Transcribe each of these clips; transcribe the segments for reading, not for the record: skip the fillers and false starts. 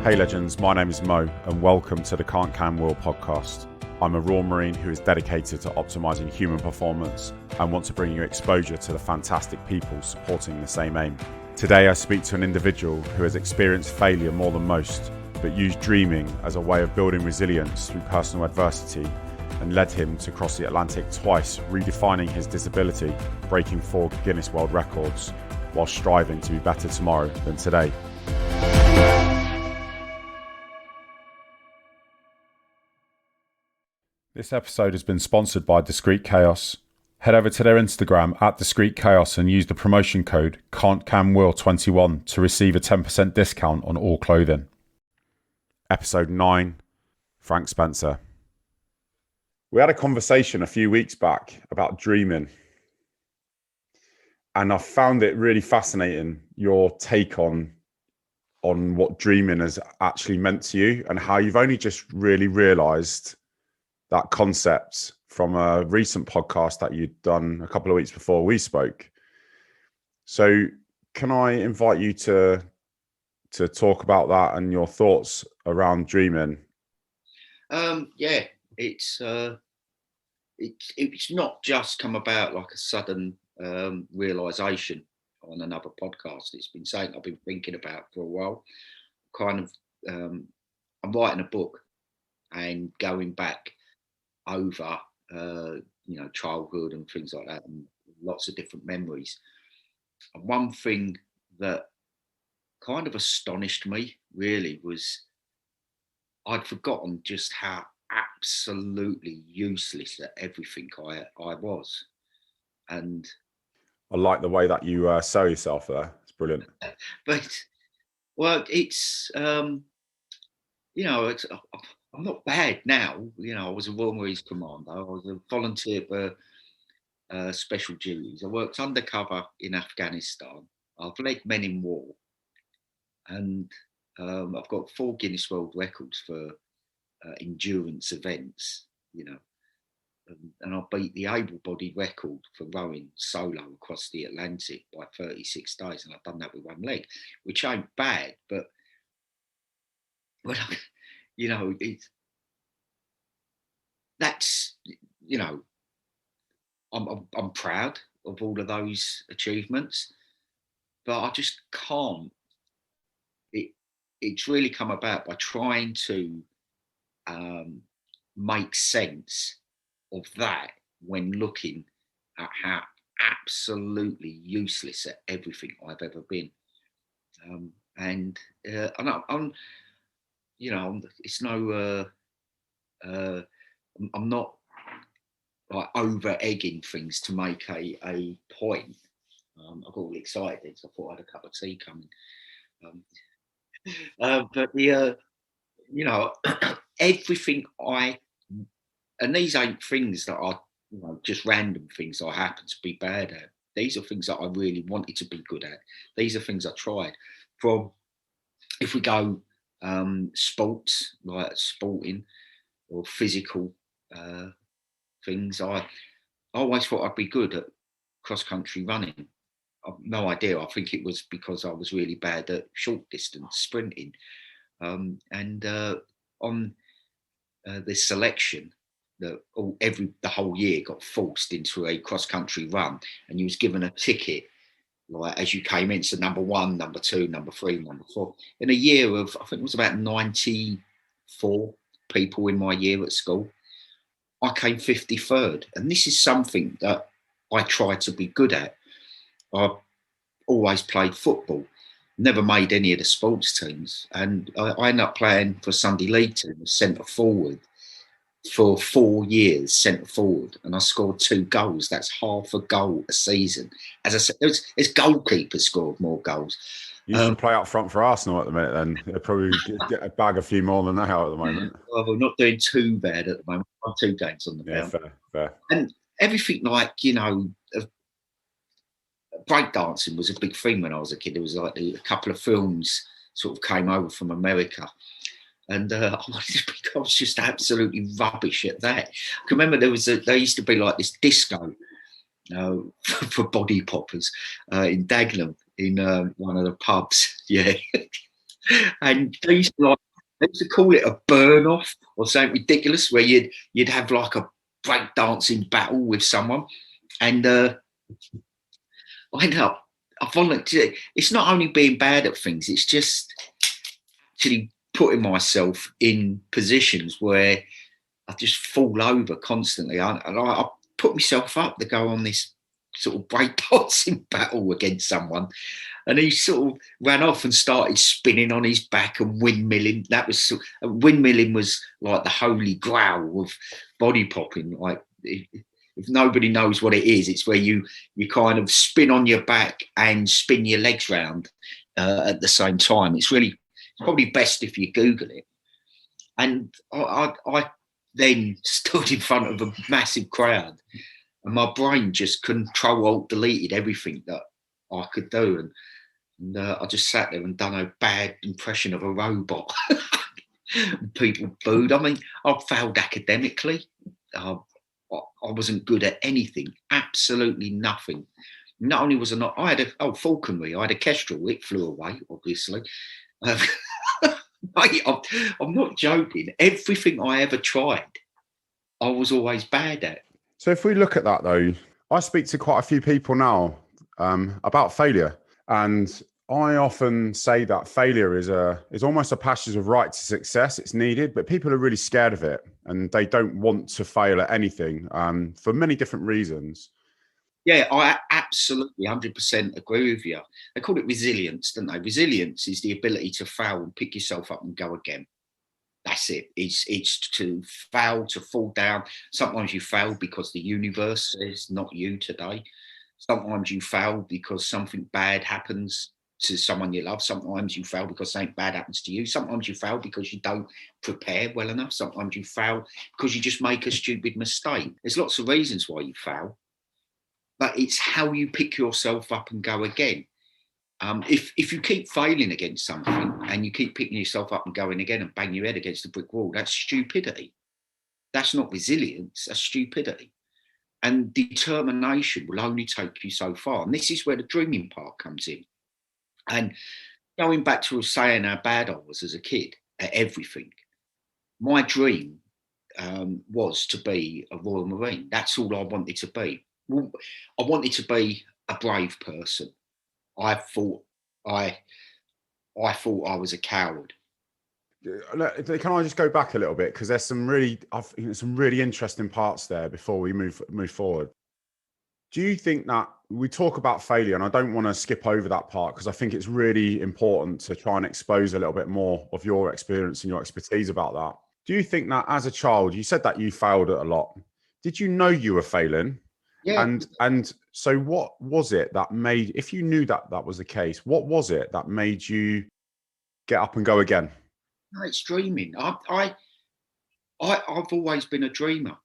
Hey legends, my name is Mo and welcome to the Can't Can Will podcast. I'm a Royal Marine who is dedicated to optimising human performance and want to bring you exposure to the fantastic people supporting the same aim. Today I speak to an individual who has experienced failure more than most, but used dreaming as a way of building resilience through personal adversity and led him to cross the Atlantic twice, redefining his disability, breaking 4 Guinness World Records, while striving to be better tomorrow than today. This episode has been sponsored by Discreet Chaos. Head over to their Instagram at Discreet Chaos and use the promotion code CAN'TCANWILL21 to receive a 10% discount on all clothing. Episode 9, Frank Spencer. We had a conversation a few weeks back about dreaming. And I found it really fascinating, your take on what dreaming has actually meant to you and how you've only just really realised that concept from a recent podcast that you'd done a couple of weeks before we spoke. So can I invite you to talk about that and your thoughts around dreaming? Yeah, it's not just come about like a sudden realization on another podcast. It's been something I've been thinking about for a while. I'm writing a book and going back over childhood and things like that, and lots of different memories. And one thing that kind of astonished me really was I'd forgotten just how absolutely useless at everything I was. And I like the way that you sell yourself there. It's brilliant. But it's I'm not bad now. I was a Royal Marines commander. I was a volunteer for special duties. I worked undercover in Afghanistan. I've led men in war. And I've got 4 Guinness World Records for endurance events, and I beat the able-bodied record for rowing solo across the Atlantic by 36 days. And I've done that with one leg, which ain't bad, but I'm proud of all of those achievements, but I just can't. It's really come about by trying to make sense of that when looking at how absolutely useless at everything I've ever been. I'm not like over egging things to make a point. I got all excited, so I thought I had a cup of tea coming. Everything and these ain't things that are just random things I happen to be bad at. These are things that I really wanted to be good at. These are things I tried. From, if we go sports, like sporting or physical things, I always thought I'd be good at cross-country running. I've no idea. I think it was because I was really bad at short distance sprinting. On this selection, the whole year got forced into a cross-country run, and you was given a ticket like as you came in. So number 1, number 2, number 3, number 4. In a year of, I think it was about 94 people in my year at school, I came 53rd. And this is something that I tried to be good at. I always played football, never made any of the sports teams. And I ended up playing for Sunday League team as centre forward for 4 years, centre forward. And I scored 2 goals. That's half a goal a season. As I said, it's goalkeepers scored more goals. You should play up front for Arsenal at the minute then. They'll probably get a bag a few more than they are at the moment. Well, we're not doing too bad at the moment. I'm 2 games on the ground. Fair. And everything breakdancing was a big thing when I was a kid. There was like a couple of films sort of came over from America. And I was just absolutely rubbish at that. I can remember there used to be like this disco for body poppers in Dagenham in one of the pubs. Yeah. And they used to call it a burn off or something ridiculous, where you'd have like a break dancing battle with someone, and I ended up I volunteered. It's not only being bad at things; it's just actually putting myself in positions where I just fall over constantly. I put myself up to go on this sort of breakdancing battle against someone, and he sort of ran off and started spinning on his back and windmilling. That was windmilling was like the holy grail of body popping. Like if nobody knows what it is, it's where you kind of spin on your back and spin your legs round at the same time. It's probably best if you Google it. And I then stood in front of a massive crowd, and my brain just control alt deleted everything that I could do, and I just sat there and done a bad impression of a robot. People booed. I mean, I failed academically. I wasn't good at anything, absolutely nothing. Not only was I not, I had falconry. I had a kestrel. It flew away, obviously. Mate, I'm not joking. Everything I ever tried, I was always bad at. So if we look at that though, I speak to quite a few people now about failure, and I often say that failure is almost a passage of right to success. It's needed, but people are really scared of it, and they don't want to fail at anything for many different reasons. Yeah, I absolutely 100% agree with you. They call it resilience, don't they? Resilience is the ability to fail and pick yourself up and go again. That's it. It's to fail, to fall down. Sometimes you fail because the universe says not you today. Sometimes you fail because something bad happens to someone you love. Sometimes you fail because something bad happens to you. Sometimes you fail because you don't prepare well enough. Sometimes you fail because you just make a stupid mistake. There's lots of reasons why you fail, but it's how you pick yourself up and go again. If you keep failing against something and you keep picking yourself up and going again and bang your head against the brick wall, that's stupidity. That's not resilience, that's stupidity. And determination will only take you so far. And this is where the dreaming part comes in. And going back to saying how bad I was as a kid at everything, my dream was to be a Royal Marine. That's all I wanted to be. Well, I wanted to be a brave person. I thought I thought I was a coward. Can I just go back a little bit, because there's some really interesting parts there before we move forward. Do you think that we talk about failure, and I don't want to skip over that part because I think it's really important to try and expose a little bit more of your experience and your expertise about that. Do you think that as a child, you said that you failed at a lot? Did you know you were failing? Yeah. And so what was it that made, if you knew that that was the case, what was it that made you get up and go again? No, it's dreaming. I've always been a dreamer.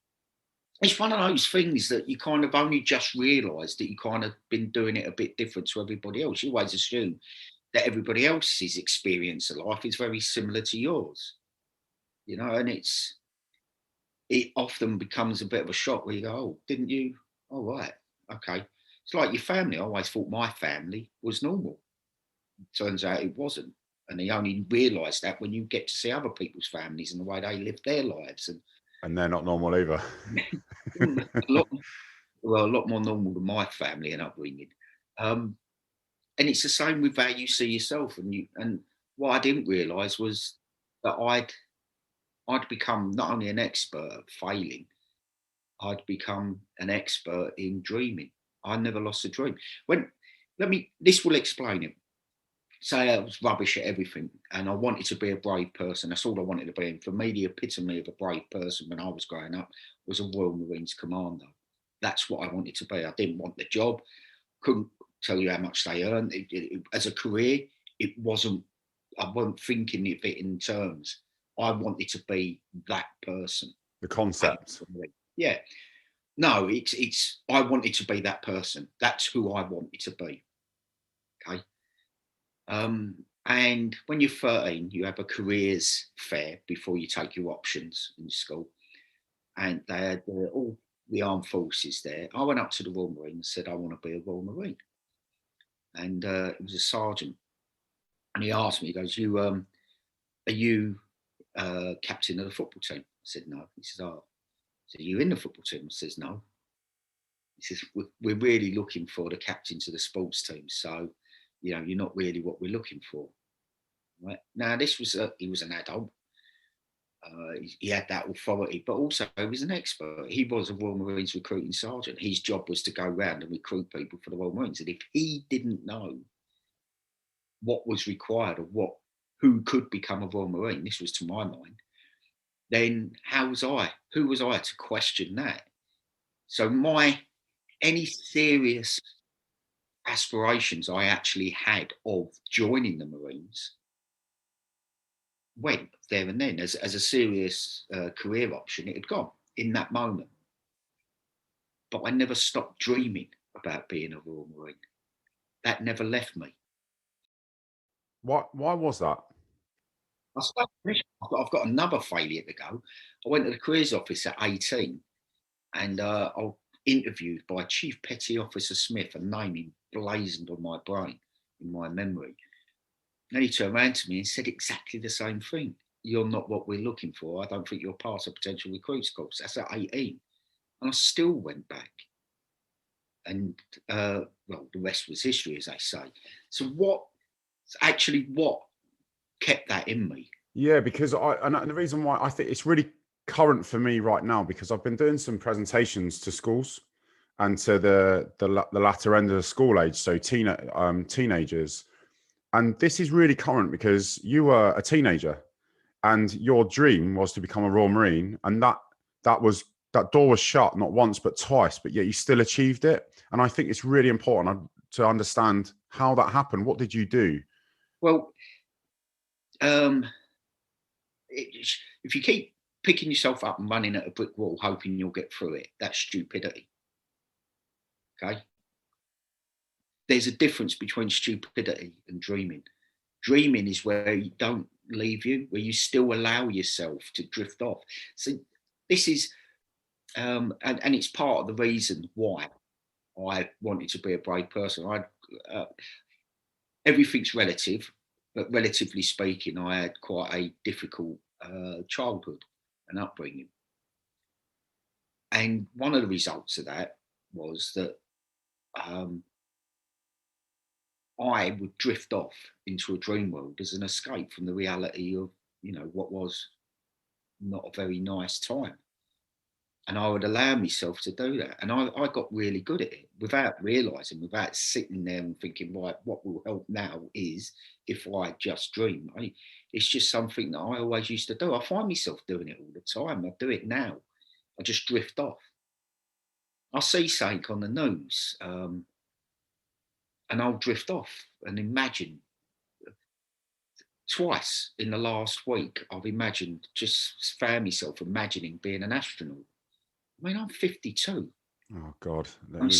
It's one of those things that you kind of only just realise that you kind of been doing it a bit different to everybody else. You always assume that everybody else's experience of life is very similar to yours, you know, and it often becomes a bit of a shock where you go, oh, didn't you? Oh, right. Okay. It's like your family. I always thought my family was normal. Turns out it wasn't. And you only realise that when you get to see other people's families and the way they live their lives. And they're not normal either. a lot more normal than my family and upbringing. And it's the same with how you see yourself. And what I didn't realise was that I'd become not only an expert at failing, I'd become an expert in dreaming. I never lost a dream. This will explain it. Say I was rubbish at everything and I wanted to be a brave person. That's all I wanted to be. And for me, the epitome of a brave person when I was growing up was a Royal Marines commander. That's what I wanted to be. I didn't want the job. Couldn't tell you how much they earned. As a career, I wasn't thinking of it in terms. I wanted to be that person. The concept. Yeah. No, it's I wanted to be that person. That's who I wanted to be. Okay. And when you're 13, you have a careers fair before you take your options in school. And they had all the armed forces there. I went up to the Royal Marine and said, I want to be a Royal Marine. And it was a sergeant. And he asked me, he goes, are you captain of the football team? I said, no. He says, oh. I said, are you in the football team? I says, no. He says, we're really looking for the captains of the sports team. So, you're not really what we're looking for. Right? Now, he was an adult. He had that authority, but also he was an expert. He was a Royal Marines recruiting sergeant. His job was to go around and recruit people for the Royal Marines. And if he didn't know what was required or who could become a Royal Marine, this was to my mind, then who was I to question that? So any serious aspirations I actually had of joining the Marines went there and then as a serious career option. It had gone in that moment, but I never stopped dreaming about being a Royal Marine. That never left me. Why was that? I've got another failure to go. I went to the careers office at 18 and I was interviewed by Chief Petty Officer Smith, a name emblazoned on my brain, in my memory. And he turned around to me and said exactly the same thing. You're not what we're looking for. I don't think you're part of potential recruits course. That's at 18. And I still went back. And, the rest was history, as they say. So what kept that in me? Yeah, because and the reason why I think it's really current for me right now, because I've been doing some presentations to schools and to the latter end of the school age, so teenagers. And this is really current because you were a teenager and your dream was to become a Royal Marine, and that door was shut not once but twice, but yet you still achieved it. And I think it's really important to understand how that happened. What did you do? Well, if you keep picking yourself up and running at a brick wall hoping you'll get through it, that's stupidity. Okay? There's a difference between stupidity and dreaming. Dreaming is where you don't leave you, where you still allow yourself to drift off. So this is, and it's part of the reason why I wanted to be a brave person. Everything's relative, but relatively speaking, I had quite a difficult childhood and upbringing. And one of the results of that was that I would drift off into a dream world as an escape from the reality of, what was not a very nice time. And I would allow myself to do that. And I got really good at it without realising, without sitting there and thinking, right, what will help now is if I just dream. It's just something that I always used to do. I find myself doing it all the time. I do it now. I just drift off. I see something on the news and I'll drift off and imagine. Twice in the last week, I've found myself imagining being an astronaut. I mean, I'm 52. Oh God! But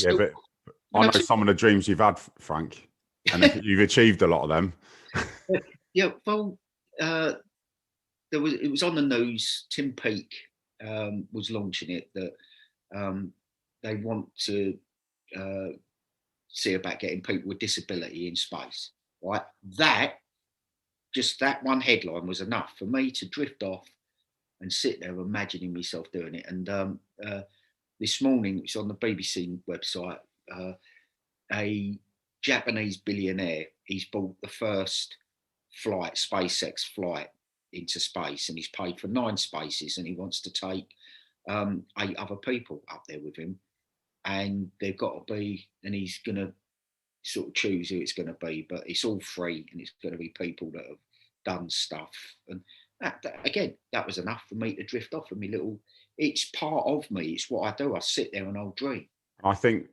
I know some of the dreams you've had, Frank, and you've achieved a lot of them. Yeah, well, it was on the news. Tim Peake was launching it that they want to see about getting people with disability in space. Right, just that one headline was enough for me to drift off and sit there imagining myself doing it. And this morning, it's on the BBC website, a Japanese billionaire, he's bought the first SpaceX flight into space, and he's paid for 9 spaces, and he wants to take 8 other people up there with him. And they've got to be, and he's going to sort of choose who it's going to be, but it's all free, and it's going to be people that have done stuff. And that was enough for me to drift off from me little. It's part of me. It's what I do. I sit there and I'll dream. I think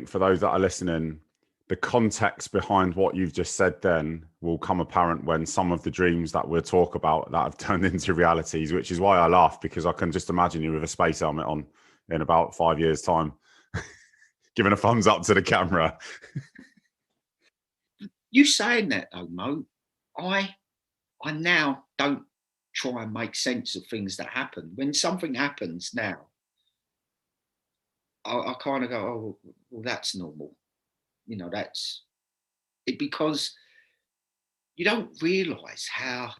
for those that are listening, the context behind what you've just said then will come apparent when some of the dreams that we'll talk about that have turned into realities, which is why I laugh, because I can just imagine you with a space helmet on in about 5 years' time, giving a thumbs up to the camera. You saying that though, Mo, I now don't try and make sense of things that happen. When something happens now, I kind of go, oh, well, that's normal. That's it, because you don't realise how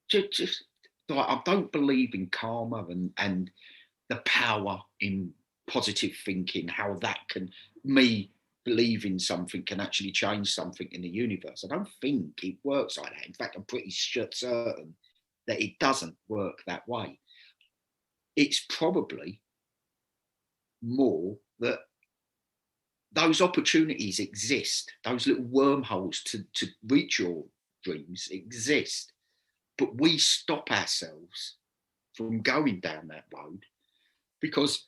just like I don't believe in karma and the power in positive thinking, how that can me believe in something can actually change something in the universe. I don't think it works like that. In fact, I'm pretty certain that it doesn't work that way. It's probably more that those opportunities exist, those little wormholes to reach your dreams exist, but we stop ourselves from going down that road because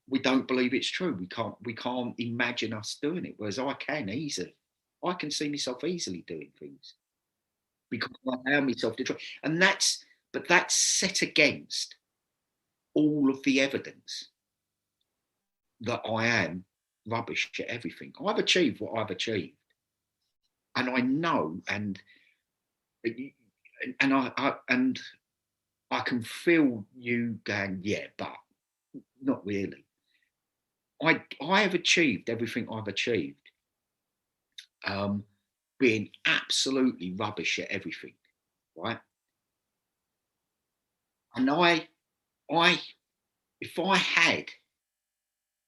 we don't believe it's true. We can't imagine us doing it. Whereas I can easily. I can see myself easily doing things because I allow myself to try. And that's set against all of the evidence that I am rubbish at everything. I've achieved what I've achieved. And I know and I can feel you going, yeah, but not really. I have achieved everything I've achieved, being absolutely rubbish at everything, right? And I, if I had,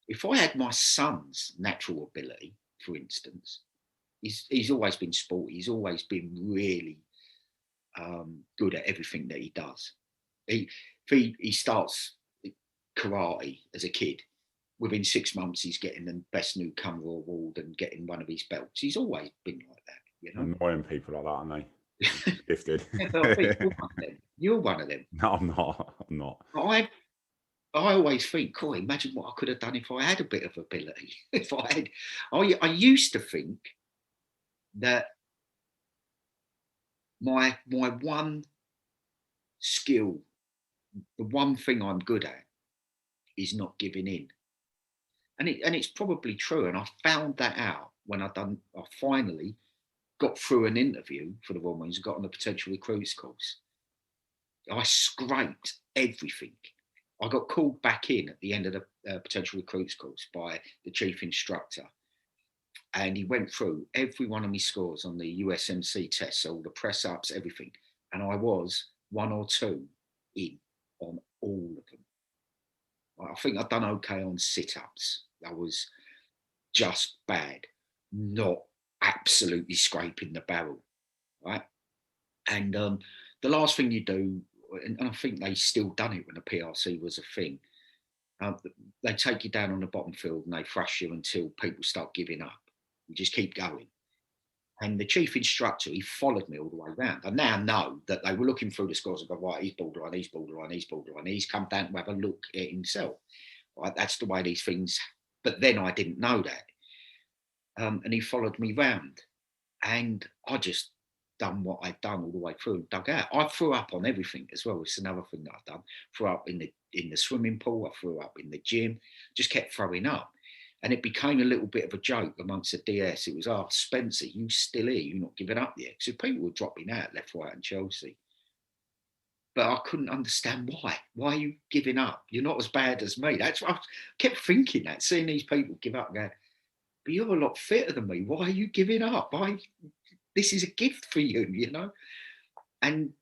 if I had my son's natural ability, for instance, he's always been sporty. He's always been really good at everything that he does. He starts karate as a kid. Within 6 months, he's getting the best newcomer award and getting one of his belts. He's always been like that, you know. Annoying people like that, aren't they? Gifted. Yeah, but I think you're one of them. You're one of them. No, I'm not. I'm not. I always think, cool, imagine what I could have done if I had a bit of ability. If I had, I used to think that my one skill, the one thing I'm good at, is not giving in, and it's probably true. And I found that out when I finally got through an interview for the Royal Marines, got on the potential recruits course. I scraped everything. I got called back in at the end of the potential recruits course by the chief instructor. And he went through every one of my scores on the USMC tests, all the press ups, everything. And I was 1 or 2 in on all of them. I think I'd done okay on sit ups. I was just bad, not absolutely scraping the barrel, right? And the last thing you do, and I think they still done it when the PRC was a thing, they take you down on the bottom field and they thrash you until people start giving up. You just keep going. And the chief instructor, he followed me all the way around. I now know that they were looking through the scores and go, right, he's borderline, he's borderline, he's borderline. He's come down to have a look at himself. Right, that's the way these things. But then I didn't know that. And he followed me round. And I just done what I'd done all the way through and dug out. I threw up on everything as well. It's another thing that I've done. Threw up in the swimming pool. I threw up in the gym. Just kept throwing up. And it became a little bit of a joke amongst the DS. It was, oh, Spencer, you still here? You're not giving up yet? So people were dropping out left, right, and Chelsea. But I couldn't understand why. Why are you giving up? You're not as bad as me. That's what I kept thinking that, seeing these people give up, going, but you're a lot fitter than me. Why are you giving up? This is a gift for you, you know? And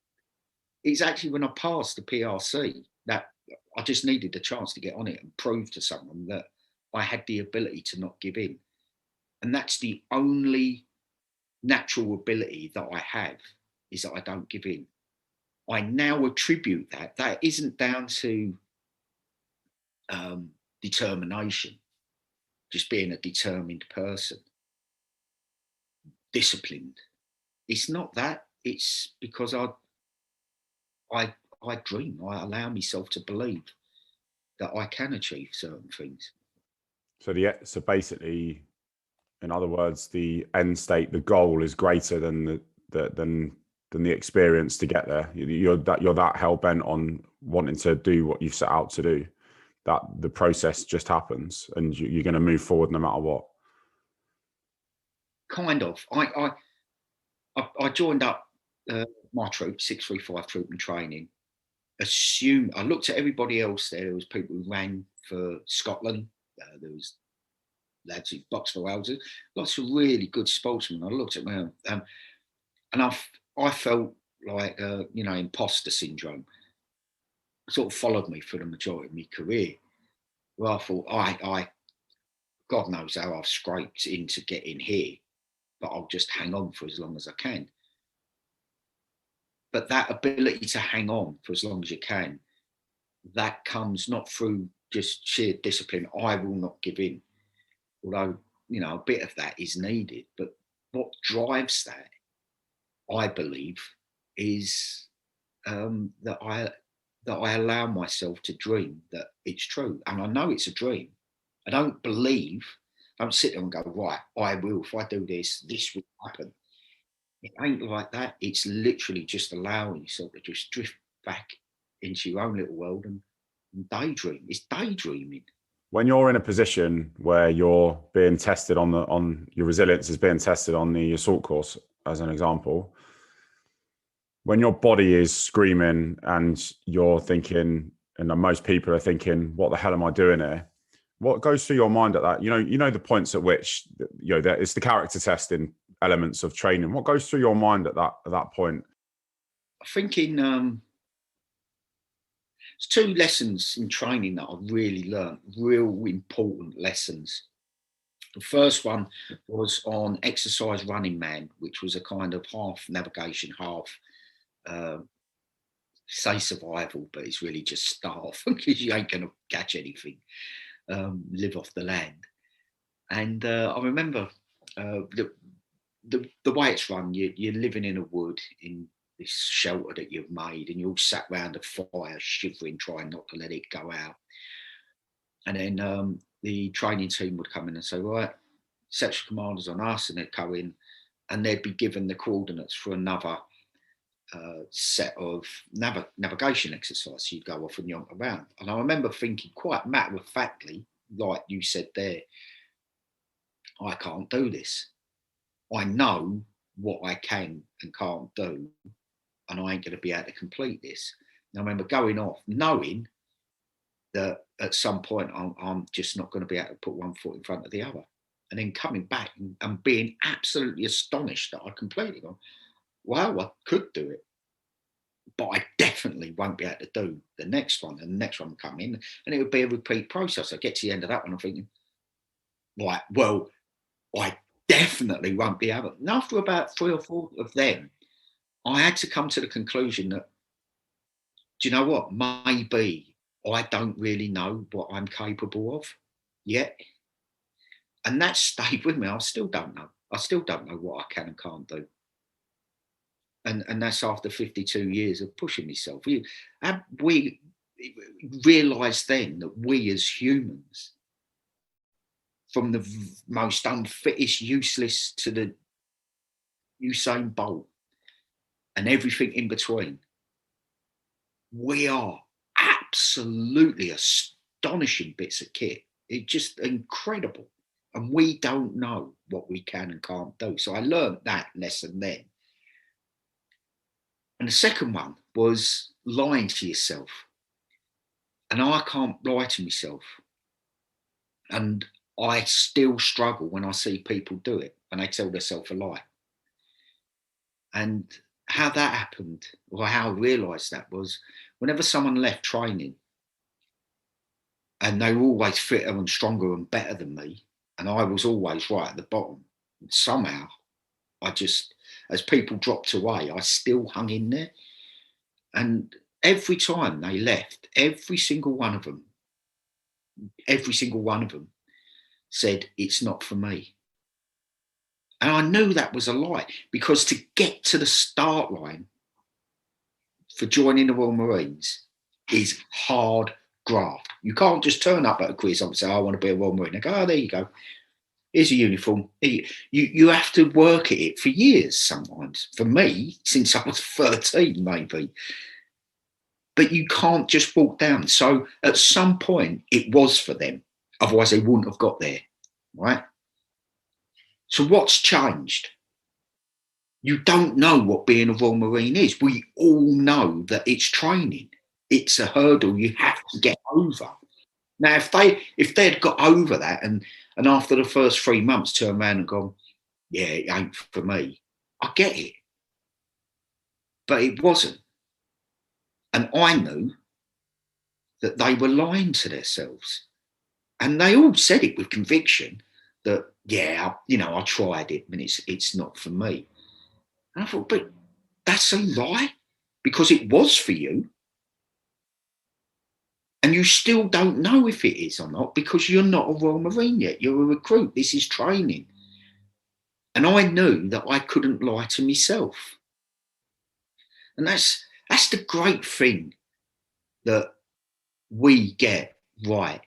it's actually when I passed the PRC that I just needed the chance to get on it and prove to someone that I had the ability to not give in. And that's the only natural ability that I have, is that I don't give in. I now attribute that isn't down to determination, just being a determined person, disciplined. It's not that. It's because I dream. I allow myself to believe that I can achieve certain things. So basically, in other words, the end state, the goal is greater than the experience to get there. You're that hell bent on wanting to do what you've set out to do, that the process just happens and you're going to move forward no matter what. Kind of. I joined up my troop, 635 troop and training. I looked at everybody else there. There was people who ran for Scotland. There was lads who box for hours, lots of really good sportsmen. I looked at them, and I felt like, imposter syndrome sort of followed me for the majority of my career. Well, I thought, I God knows how I've scraped in to get in here, but I'll just hang on for as long as I can. But that ability to hang on for as long as you can, that comes not through just sheer discipline. I will not give in. Although, a bit of that is needed. But what drives that, I believe, is that I allow myself to dream that it's true. And I know it's a dream. I don't sit there and go, right, I will, if I do this, this will happen. It ain't like that. It's literally just allowing yourself to just drift back into your own little world and daydream. It's daydreaming. When you're in a position where you're being tested on your resilience is being tested on the assault course, as an example, when your body is screaming and you're thinking, and most people are thinking, what the hell am I doing here? What goes through your mind at that? You know the points at which, it's the character testing elements of training. What goes through your mind at that point? Thinking, there's two lessons in training that I've really learned, real important lessons. The first one was on exercise running man, which was a kind of half navigation, half say survival, but it's really just starve because you ain't going to catch anything, live off the land. And I remember the way it's run, you're living in a wood in this shelter that you've made, and you all sat round a fire shivering, trying not to let it go out. And then the training team would come in and say, right, section commanders on us, and they'd go in and they'd be given the coordinates for another set of navigation exercise. So you'd go off and yonk around. And I remember thinking quite matter-of-factly, like you said there, I can't do this. I know what I can and can't do, and I ain't going to be able to complete this. And I remember going off knowing that at some point I'm just not going to be able to put one foot in front of the other. And then coming back and being absolutely astonished that I completed it. Wow, I could do it, but I definitely won't be able to do the next one. And the next one will come in, and it would be a repeat process. I get to the end of that one, I'm thinking, right, well, I definitely won't be able. And after about 3 or 4 of them, I had to come to the conclusion that, do you know what? Maybe I don't really know what I'm capable of yet. And that stayed with me. I still don't know. I still don't know what I can and can't do. And that's after 52 years of pushing myself. We realised then that we as humans, from the most unfittest, useless to the Usain Bolt and everything in between, we are absolutely astonishing bits of kit. It's just incredible. And we don't know what we can and can't do. So I learned that lesson then. And the second one was lying to yourself. And I can't lie to myself. And I still struggle when I see people do it, when they tell themselves a lie. And how that happened, or how I realised that, was whenever someone left training and they were always fitter and stronger and better than me, and I was always right at the bottom, and somehow I just, as people dropped away, I still hung in there. And every time they left, every single one of them said, it's not for me. And I knew that was a lie, because to get to the start line for joining the Royal Marines is hard graft. You can't just turn up at a quiz and say, I want to be a Royal Marine. They go, oh, there you go. Here's a uniform. You have to work at it for years sometimes. For me, since I was 13 maybe. But you can't just walk down. So at some point it was for them. Otherwise they wouldn't have got there, right? So what's changed? You don't know what being a Royal Marine is. We all know that it's training. It's a hurdle you have to get over. Now, if they'd got over that and And after the first 3 months, turn around and gone, yeah, it ain't for me. I get it. But it wasn't. And I knew that they were lying to themselves. And they all said it with conviction that, yeah, I tried it and it's not for me. And I thought, but that's a lie, because it was for you. And you still don't know if it is or not, because you're not a Royal Marine yet. You're a recruit. This is training. And I knew that I couldn't lie to myself. And that's the great thing that we get right,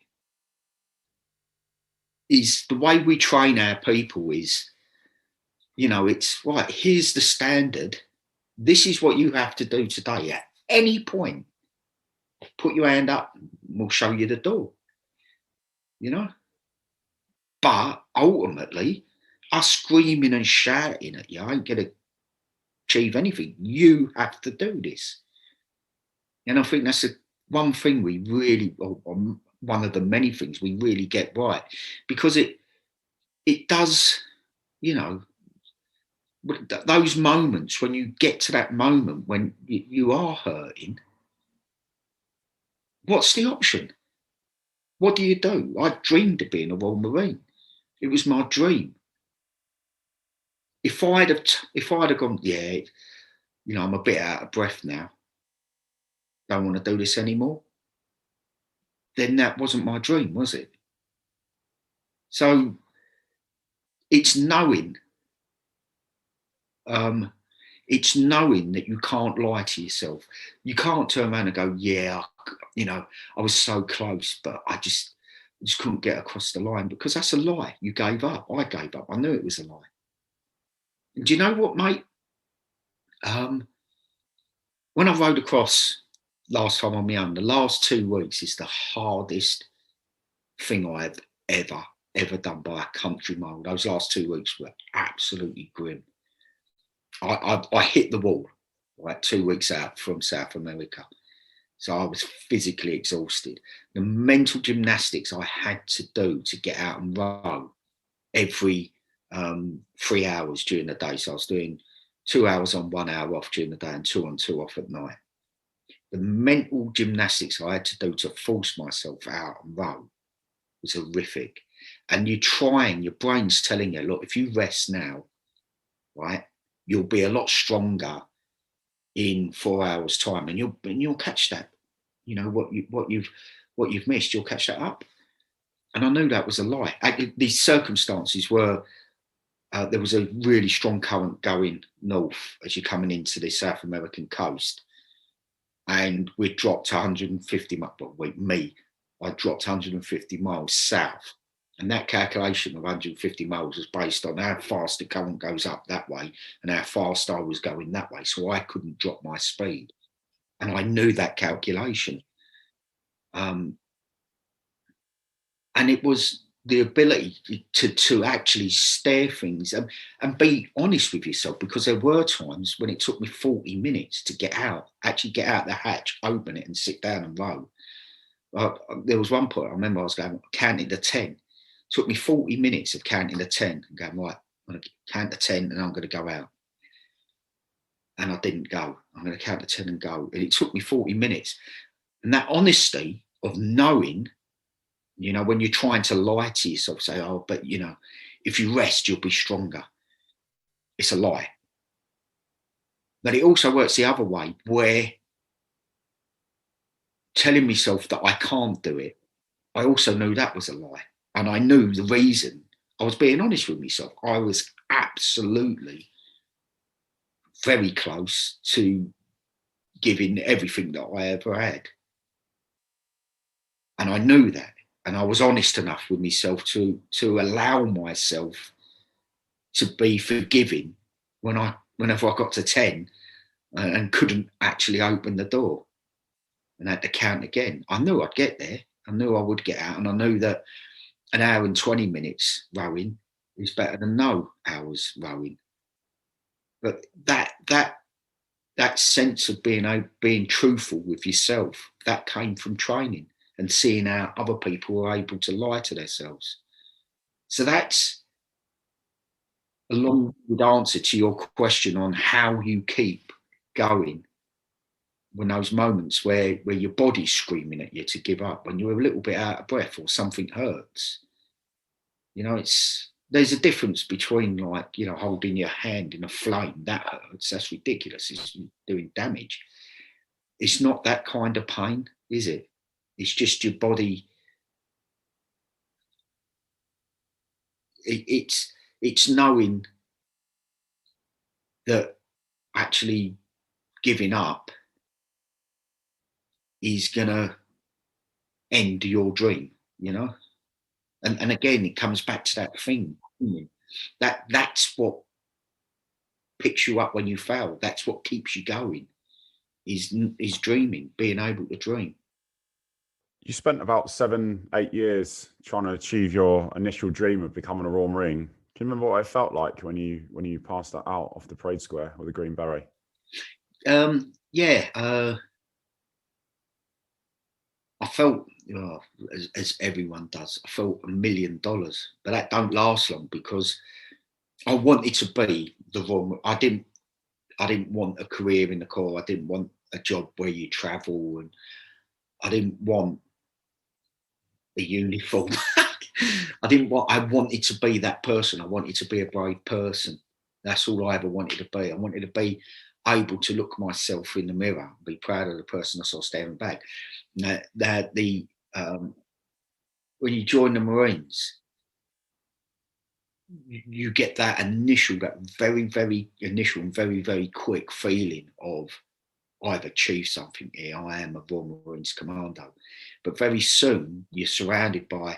is the way we train our people is, it's right, here's the standard. This is what you have to do today. At any point, put your hand up and we'll show you the door. But ultimately, us screaming and shouting at you ain't going to achieve anything. You have to do this. And I think that's the one thing we really, or one of the many things we really get right, because it does, those moments when you get to that moment when you are hurting, what's the option? What do you do? I dreamed of being a Royal Marine. It was my dream. If I'd have gone, yeah, I'm a bit out of breath now, don't want to do this anymore, then that wasn't my dream, was it? So it's knowing that you can't lie to yourself. You can't turn around and go, yeah, I was so close, but I just couldn't get across the line, because that's a lie. You gave up. I gave up. I knew it was a lie. And do you know what, mate? When I rode across last time on my own, the last 2 weeks is the hardest thing I've ever done by a country mile. Those last 2 weeks were absolutely grim. I hit the wall, right, 2 weeks out from South America. So I was physically exhausted. The mental gymnastics I had to do to get out and row every 3 hours during the day. So I was doing 2 hours on, 1 hour off during the day, and 2 on, 2 off at night. The mental gymnastics I had to do to force myself out and row was horrific. And you're trying, your brain's telling you, look, if you rest now, right, you'll be a lot stronger in 4 hours' time, and you'll catch that. What you've missed, you'll catch that up. And I knew that was a lie. These circumstances were, there was a really strong current going north as you're coming into the South American coast, and we dropped 150 miles. I dropped 150 miles south. And that calculation of 150 miles was based on how fast the current goes up that way and how fast I was going that way. So I couldn't drop my speed. And I knew that calculation. And it was the ability to actually stare things and be honest with yourself, because there were times when it took me 40 minutes to actually get out the hatch, open it and sit down and row. There was one point I remember I was counting to 10. It took me 40 minutes of counting to 10 and going, right, I'm going to count to 10 and I'm going to go out. And I didn't go. I'm going to count to 10 and go. And it took me 40 minutes. And that honesty of knowing, when you're trying to lie to yourself, say, oh, but, if you rest, you'll be stronger. It's a lie. But it also works the other way, where telling myself that I can't do it, I also knew that was a lie. And I knew the reason. I was being honest with myself. I was absolutely very close to giving everything that I ever had. And I knew that. And I was honest enough with myself to allow myself to be forgiving whenever I got to 10 and couldn't actually open the door and had to count again. I knew I'd get there. I knew I would get out. And I knew that an hour and 20 minutes rowing is better than no hours rowing. But that sense of being truthful with yourself, that came from training and seeing how other people were able to lie to themselves. So that's a long-winded answer to your question on how you keep going when those moments where your body's screaming at you to give up, when you're a little bit out of breath or something hurts. You know, there's a difference between, like, you know, holding your hand in a flame. That hurts. That's ridiculous. It's doing damage. It's not that kind of pain, is it? It's just your body. It's knowing that actually giving up is gonna end your dream, you know. And again, it comes back to that thing. That's what picks you up when you fail. That's what keeps you going. Is dreaming, being able to dream. You spent about 7, 8 years trying to achieve your initial dream of becoming a Royal Marine. Can you remember what it felt like when you passed that out off the parade square with a green beret? Yeah, I felt, as everyone does, I felt $1 million, but that don't last long because I wanted to be the Royal. I didn't want a career in the Corps. I didn't want a job where you travel, and I didn't want a uniform. I wanted to be that person. I wanted to be a brave person. That's all I ever wanted to be. I wanted to be able to look myself in the mirror and be proud of the person I saw staring back. When you join the Marines, you get that very, very initial and very, very quick feeling of, I've achieved something here. I am a Royal Marines commando. But very soon you're surrounded by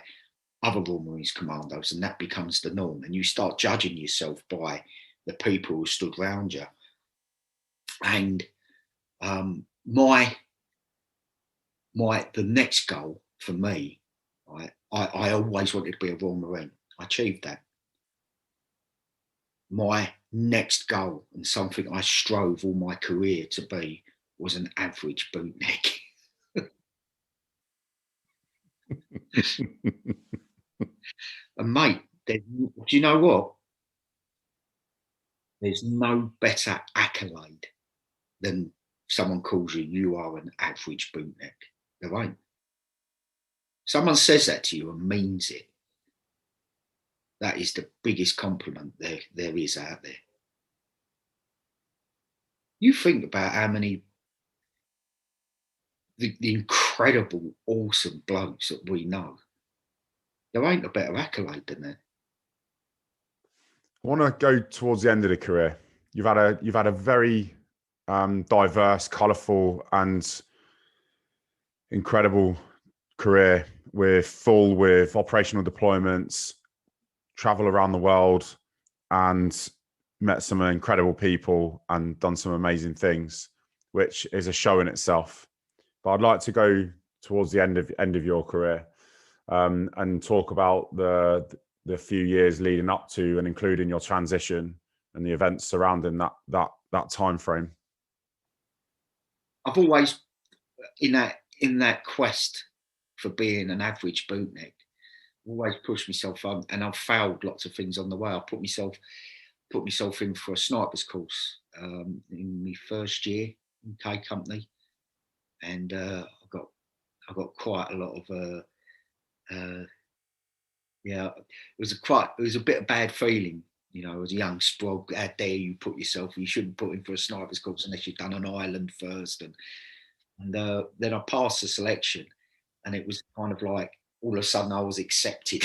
other Royal Marines commandos, and that becomes the norm. And you start judging yourself by the people who stood around you. And the next goal for me, I always wanted to be a Royal Marine. I achieved that. My next goal, and something I strove all my career to be, was an average bootneck. And mate, do you know what? There's no better accolade than someone calls you are an average bootneck. There ain't. Someone says that to you and means it. That is the biggest compliment there is out there. You think about how many the incredible, awesome blokes that we know. There ain't a better accolade than that. I want to go towards the end of the career. You've had a very diverse, colourful, and incredible career with operational deployments, travel around the world, and met some incredible people and done some amazing things, which is a show in itself. But I'd like to go towards the end of your career and talk about the few years leading up to and including your transition and the events surrounding that time frame. I've always, in that quest for being an average bootneck, always pushed myself on, and I've failed lots of things on the way. I put myself in for a sniper's course in my first year in K Company, and I got quite a lot of it was a bit of bad feeling, you know, as a young sprog. How dare you put yourself? You shouldn't put in for a sniper's course unless you've done an island first. And then I passed the selection, and it was kind of like all of a sudden I was accepted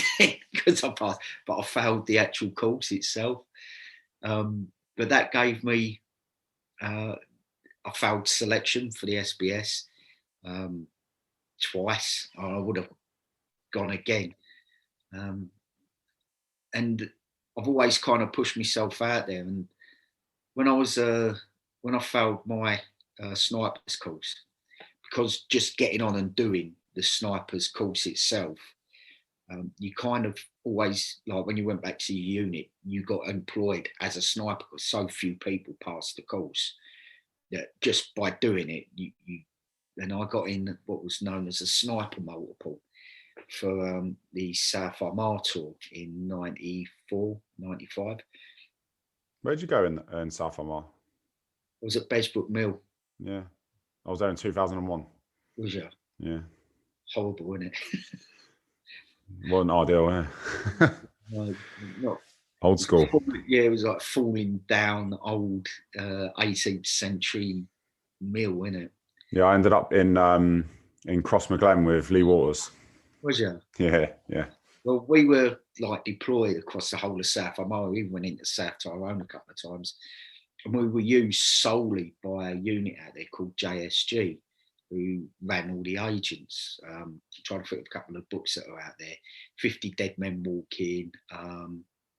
because I passed, but I failed the actual course itself. But that gave me I failed selection for the SBS twice. I would have gone again. And I've always kind of pushed myself out there. And when I failed my sniper's course, because just getting on and doing the sniper's course itself, you kind of always, like when you went back to your unit, you got employed as a sniper because so few people passed the course that just by doing it, and I got in what was known as a sniper multiple. for the South Armagh tour in 94, 95. Where'd you go in South Armagh? I was at Besbrook Mill. Yeah, I was there in 2001. Was you? Yeah, Horrible, wasn't it? wasn't ideal. Yeah, No, not. old school. Yeah, it was like falling down old 18th century mill, wasn't it? Yeah, I ended up in Crossmaglen with Lee Waters. Was you? Yeah. Well, we were like deployed across the whole of South Armagh. We went into South Tyrone a couple of times, and we were used solely by a unit out there called JSG, who ran all the agents. Trying to think of a couple of books that are out there. 50 Dead Men Walking.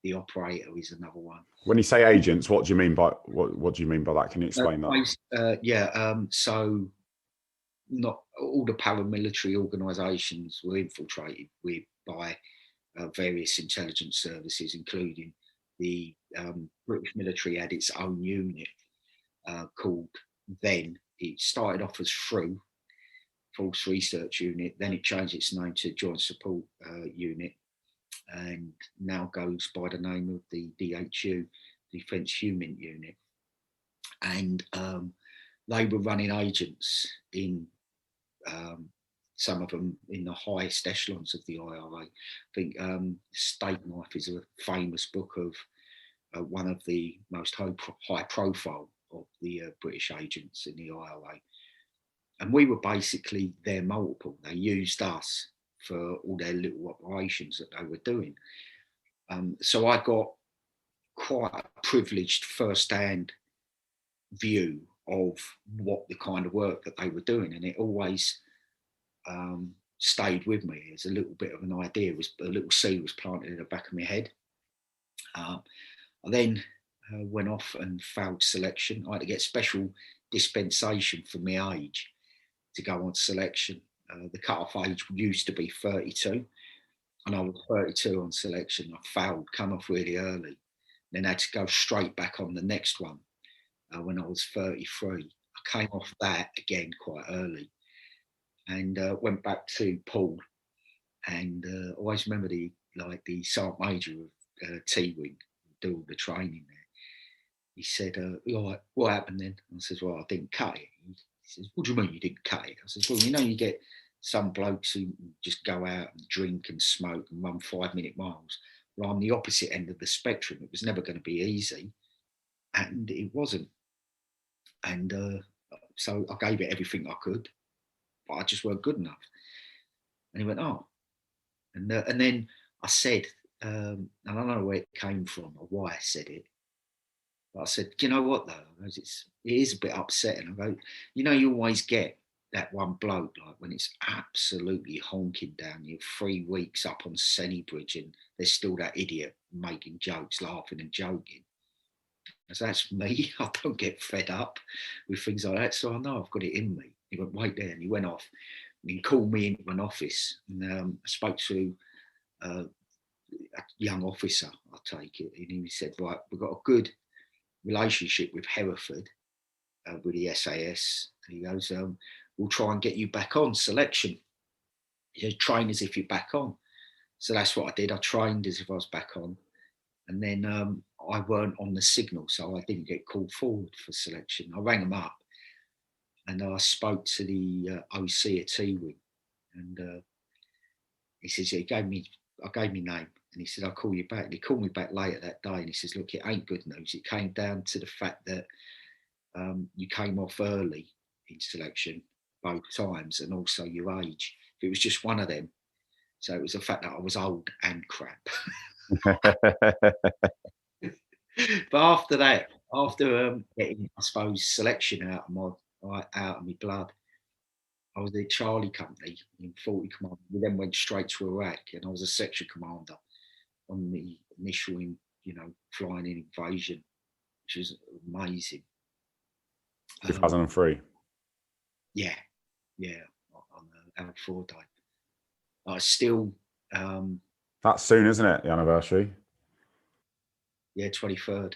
The Operator is another one. When you say agents, what do you mean by what do you mean by that? Can you explain that? So not all the paramilitary organisations were infiltrated by various intelligence services, including the British military had its own unit called, then it started off as FRU, Force Research Unit, then it changed its name to Joint Support Unit, and now goes by the name of the DHU, Defence Human Unit. And they were running agents in some of them in the highest echelons of the IRA. I think State Knife is a famous book of one of the most high profile of the British agents in the IRA. And we were basically their multiple. They used us for all their little operations that they were doing. So I got quite a privileged first-hand view of what the kind of work that they were doing, and it always stayed with me as a little bit of an idea. It was a little seed was planted in the back of my head. I then went off and failed selection. I had to get special dispensation for my age to go on selection. The cut-off age used to be 32, and I was 32 on selection. I failed, come off really early, then had to go straight back on the next one when I was 33. I came off that again quite early, and went back to Paul, and always remember the Sergeant Major of T-Wing, do all the training there. He said, what happened then? I said, well, I didn't cut it. He says, what do you mean you didn't cut it? I said, well, you get some blokes who just go out and drink and smoke and run 5-minute miles. Well, I'm the opposite end of the spectrum. It was never going to be easy, and it wasn't. And so I gave it everything I could, but I just weren't good enough. And he went, oh. And then I said, and I don't know where it came from or why I said it, but I said, you know what though? It is a bit upsetting. I go, you always get that one bloke, like when it's absolutely honking down you 3 weeks up on Senny Bridge and there's still that idiot making jokes, laughing and joking. As that's me. I don't get fed up with things like that. So I know I've got it in me. He went, wait there. And he went off and he called me into an office. And I spoke to a young officer, I take it. And he said, right, we've got a good relationship with Hereford, with the SAS. And he goes, we'll try and get you back on selection. He said, train as if you're back on. So that's what I did. I trained as if I was back on. And then I weren't on the signal, so I didn't get called forward for selection. I rang him up and I spoke to the OC at T-Wing, and he says, I gave me name, and he said, I'll call you back. And he called me back later that day, and he says, look, it ain't good news. It came down to the fact that you came off early in selection both times, and also your age. If it was just one of them, so it was the fact that I was old and crap. But after that, after getting, I suppose, selection out of my blood, I was in Charlie Company in 40 Command. We then went straight to Iraq, and I was a section commander on the initial, flying in invasion, which was amazing. 2003. Yeah, on L4 day. I still. That's soon, isn't it? The anniversary. Yeah, 23rd.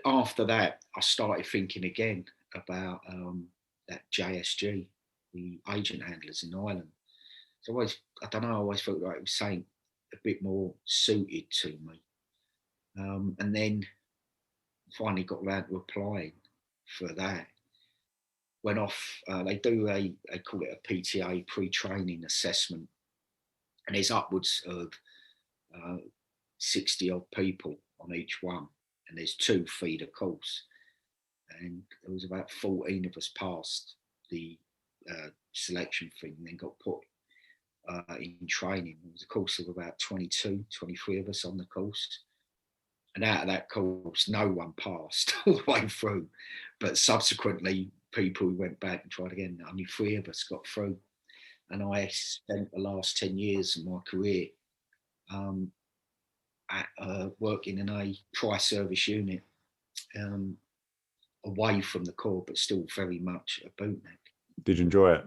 After that, I started thinking again about that JSG, the agent handlers in Ireland. So I don't know, I always felt like it was something a bit more suited to me. And then finally got around to applying for that. Went off, they call it a PTA, pre-training assessment. And there's upwards of 60 odd people on each one. And there's 2 feeder course. And there was about 14 of us passed the selection thing and then got put in training. It was a course of about 22, 23 of us on the course. And out of that course, no one passed all the way through. But subsequently, people who went back and tried again, only 3 of us got through. And I spent the last 10 years of my career working in a price service unit, away from the core, but still very much a bootneck. Did you enjoy it?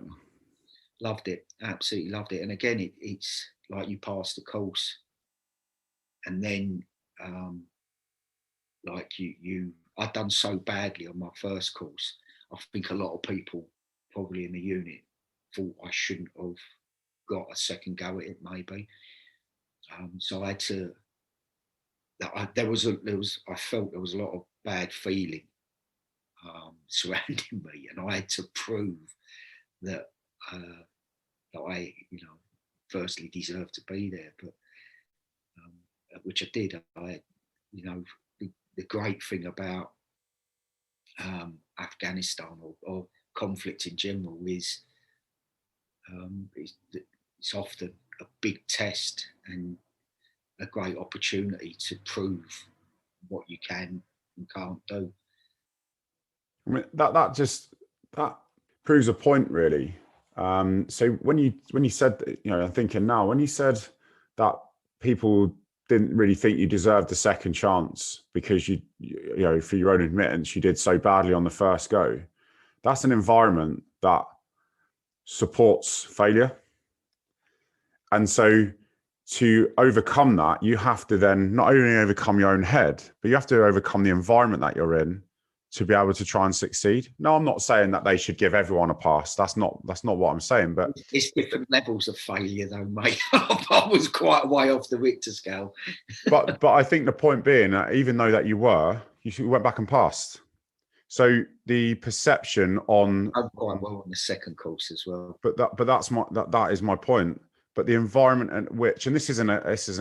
Loved it, absolutely loved it. And again, it's like you pass the course, and then like I'd done so badly on my first course. I think a lot of people probably in the unit thought I shouldn't have got a second go at it, maybe. So I had to. I felt there was a lot of bad feeling surrounding me, and I had to prove that I, firstly deserved to be there, but which I did. The great thing about Afghanistan or conflict in general is it's often a big test and a great opportunity to prove what you can and can't do. I mean, that proves a point, really. So when you said, I'm thinking now, when you said that people didn't really think you deserved a second chance because for your own admittance, you did so badly on the first go. That's an environment that supports failure. And so to overcome that, you have to then not only overcome your own head, but you have to overcome the environment that you're in to be able to try and succeed. No, I'm not saying that they should give everyone a pass. That's not what I'm saying. But it's different levels of failure, though, mate. I was quite a way off the Richter scale. but I think the point being that even though that you went back and passed. So the perception on I'm quite well on the second course as well. But that is my point. But the environment at which, and this isn't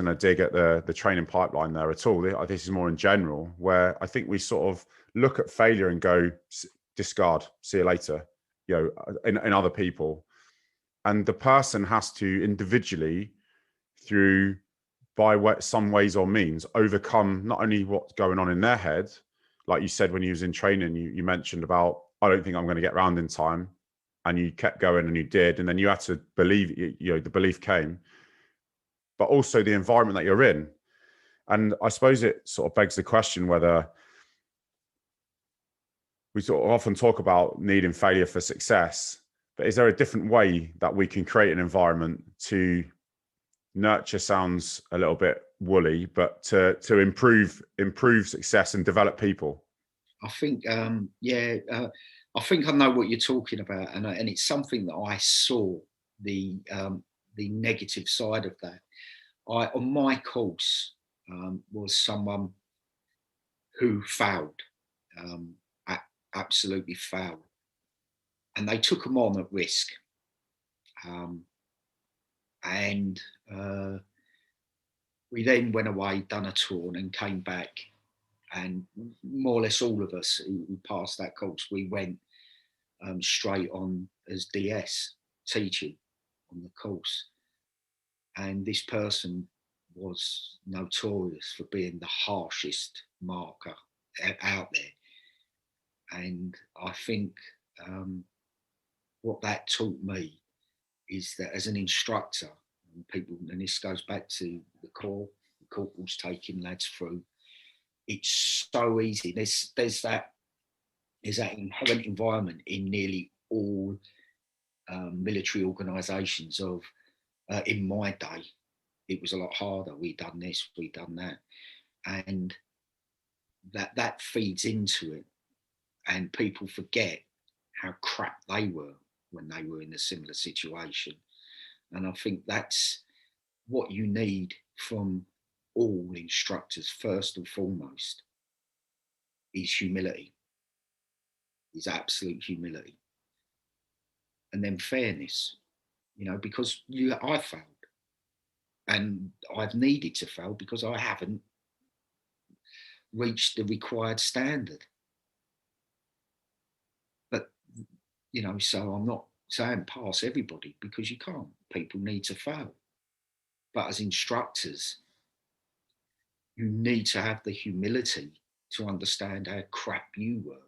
a dig at the training pipeline there at all. This is more in general, where I think we sort of look at failure and go, discard, see you later, in other people. And the person has to individually, by some ways or means, overcome not only what's going on in their head, like you said when you was in training, you mentioned about, I don't think I'm going to get round in time. And you kept going and you did. And then you had to believe, the belief came, but also the environment that you're in. And I suppose it sort of begs the question whether we sort of often talk about needing failure for success, but is there a different way that we can create an environment to nurture, sounds a little bit woolly, but to improve success and develop people? I think, I think I know what you're talking about, and it's something that I saw the negative side of that. On my course was someone who failed, absolutely failed, and they took them on at risk. And we then went away, done a tour, and came back. And more or less all of us who passed that course, we went straight on as DS teaching on the course. And this person was notorious for being the harshest marker out there. And I think what that taught me is that as an instructor, and this goes back to the corporals taking lads through, it's so easy. There's that inherent environment in nearly all military organisations of, in my day, it was a lot harder. We'd done this, we'd done that. And that feeds into it. And people forget how crap they were when they were in a similar situation. And I think that's what you need from all instructors, first and foremost, is humility, is absolute humility. And then fairness, because I failed. And I've needed to fail because I haven't reached the required standard. But, so I'm not saying pass everybody, because you can't. People need to fail. But as instructors, you need to have the humility to understand how crap you were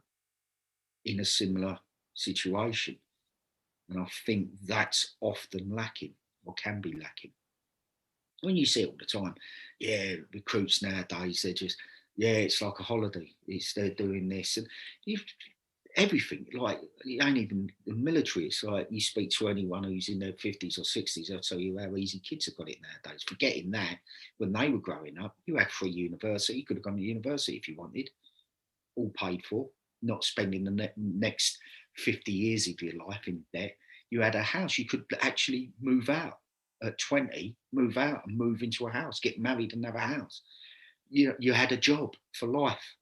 in a similar situation. And I think that's often lacking, or can be lacking. When you see it all the time, recruits nowadays, they're just, it's like a holiday. They're doing this and everything. Like, it ain't even the military. It's like you speak to anyone who's in their 50s or 60s, they'll tell you how easy kids have got it nowadays. Forgetting that when they were growing up, you had free university. You could have gone to university if you wanted, all paid for, not spending the next 50 years of your life in debt. You had a house. You could actually move out at 20, move out and move into a house, get married and have a house. You had a job for life,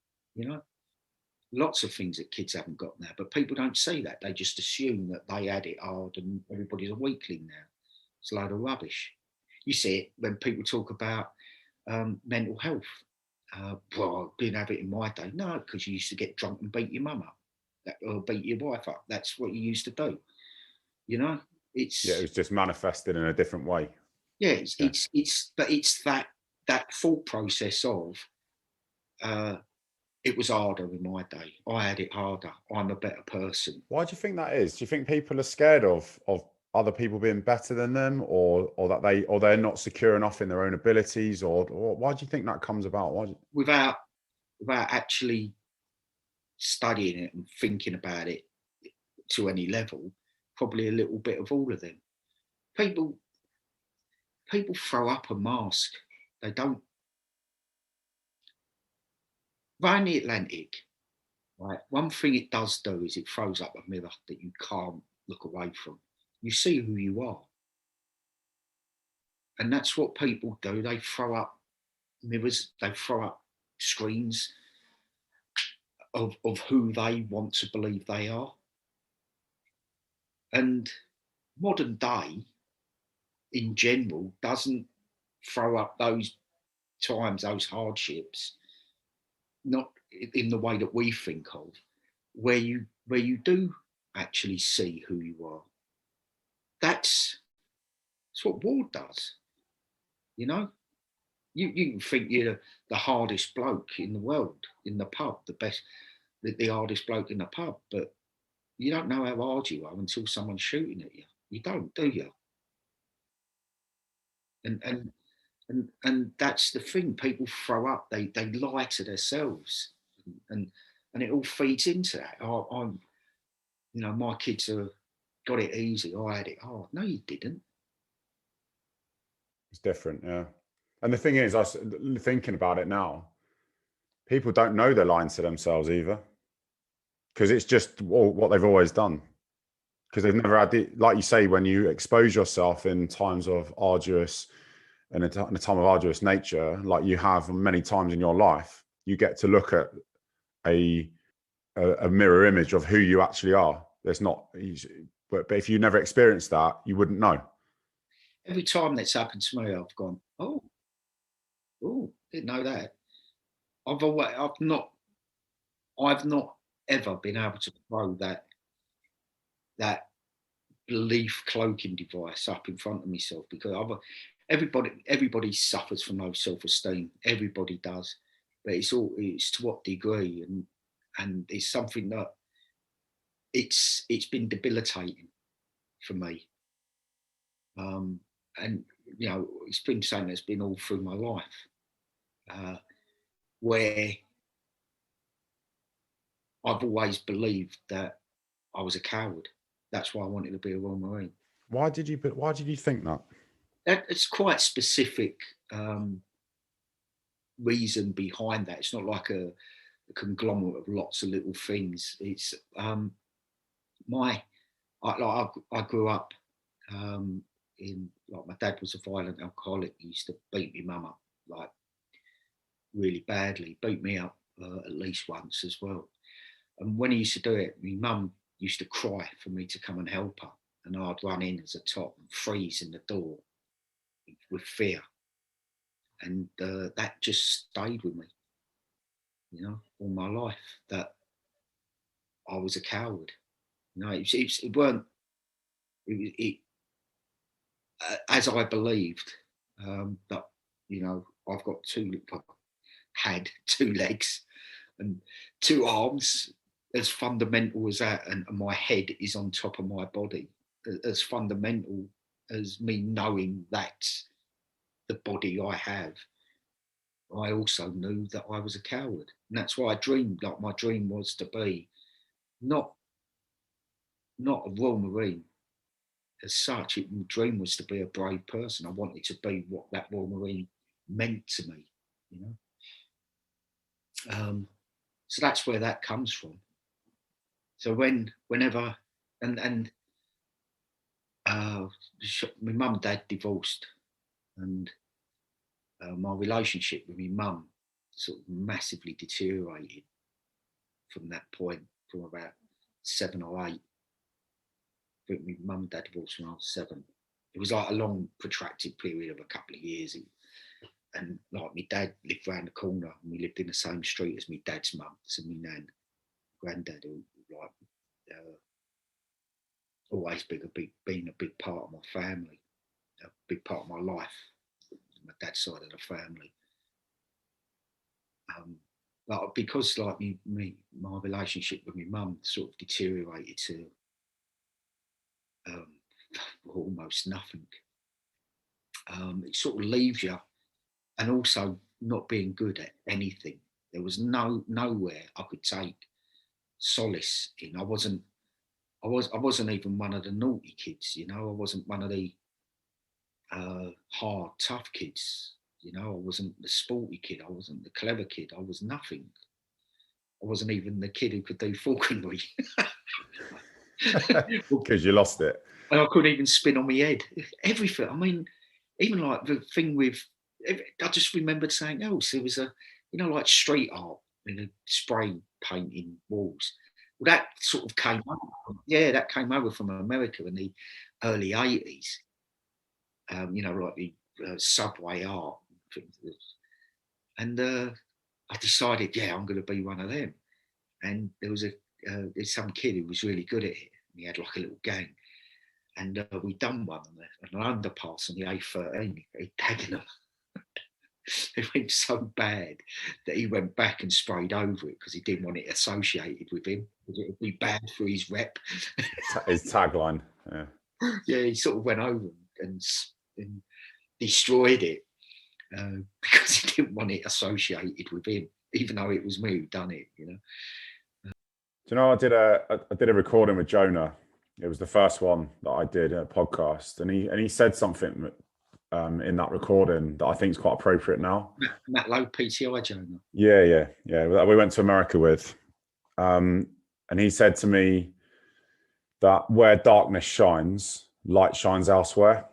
Lots of things that kids haven't got now, but people don't see that. They just assume that they had it hard and everybody's a weakling now. It's a load of rubbish. You see it when people talk about mental health. Well, I didn't have it in my day. No, because you used to get drunk and beat your mum up, or beat your wife up. That's what you used to do. It was just manifested in a different way. But it's that thought process of it was harder in my day. I had it harder. I'm a better person. Why do you think that is? Do you think people are scared of other people being better than them, or that they're not secure enough in their own abilities, or why do you think that comes about? Without actually studying it and thinking about it to any level, probably a little bit of all of them. People throw up a mask. They don't. Around the Atlantic, right, one thing it does do is it throws up a mirror that you can't look away from. You see who you are. And that's what people do. They throw up mirrors, they throw up screens of who they want to believe they are. And modern day, in general, doesn't throw up those times, those hardships, not in the way that we think of, where you do actually see who you are. That's what war does. You can think you're the hardest bloke in the world, in the pub, the hardest bloke in the pub, but you don't know how hard you are until someone's shooting at you. You don't, do you? And that's the thing. People throw up. They lie to themselves, and it all feeds into that. I'm, my kids have got it easy. I had it hard. No, you didn't. It's different, yeah. And the thing is, I was thinking about it now. People don't know they're lying to themselves either, because it's just what they've always done. Because they've never had like you say, when you expose yourself in times of arduous and in a time of arduous nature, like you have many times in your life, you get to look at a mirror image of who you actually are. There's not, but if you never experienced that, you wouldn't know. Every time that's happened to me, I've gone, oh, didn't know that. I've not ever been able to throw that belief cloaking device up in front of myself, because everybody suffers from low self-esteem. Everybody does, but it's to what degree, and it's something that it's been debilitating for me. And it's been something that's been all through my life, where I've always believed that I was a coward. That's why I wanted to be a Royal Marine. Why did you think that? It's quite specific reason behind that. It's not like a conglomerate of lots of little things. It's I grew up in, like, my dad was a violent alcoholic. He used to beat my mum up, like, really badly, beat me up at least once as well. And when he used to do it, my mum used to cry for me to come and help her. And I'd run in as a top and freeze in the door with fear. And that just stayed with me, all my life, that I was a coward. It weren't, as I believed, that, I've had two legs and two arms, as fundamental as that, and my head is on top of my body, as fundamental as me knowing that's the body I have. I also knew that I was a coward, and that's why I dreamed. Like, my dream was to be not a Royal Marine as such. My dream was to be a brave person. I wanted to be what that Royal Marine meant to me, So that's where that comes from. So whenever my mum and dad divorced, and my relationship with my mum sort of massively deteriorated from that point, from about 7 or 8. I think my mum and dad divorced when I was 7. It was like a long, protracted period of a couple of years. And like, my dad lived round the corner, and we lived in the same street as my dad's mum, so my nan, granddad, who, like, always been a big part of my family, a big part of my life, my dad's side of the family. But because, like, my relationship with my mum sort of deteriorated to almost nothing, it sort of leaves you, and also not being good at anything. There was nowhere I could take solace in. I wasn't even one of the naughty kids, I wasn't one of the hard, tough kids, I wasn't the sporty kid, I wasn't the clever kid, I was nothing. I wasn't even the kid who could do falconry. Because you lost it. And I couldn't even spin on my head. Everything. I mean, even like the thing with, I just remembered something else. There was like street art, spray painting walls. Well, that sort of came over. Yeah, that came over from America in the early 80s. Like the subway art things. And I decided, I'm going to be one of them. And there was there's some kid who was really good at it. He had like a little gang. And we done one on an underpass on the A13. He'd tagged them. It went so bad that he went back and sprayed over it because he didn't want it associated with him, because it would be bad for his rep. His tagline. Yeah. Yeah, he sort of went over and destroyed it because he didn't want it associated with him, even though it was me who done it. Do you know, I did a recording with Jonah. It was the first one that I did, a podcast, and he said something in that recording that I think is quite appropriate now. Matt Lowe, PTI, Jonah. Yeah. We went to America with, and he said to me that where darkness shines, light shines elsewhere.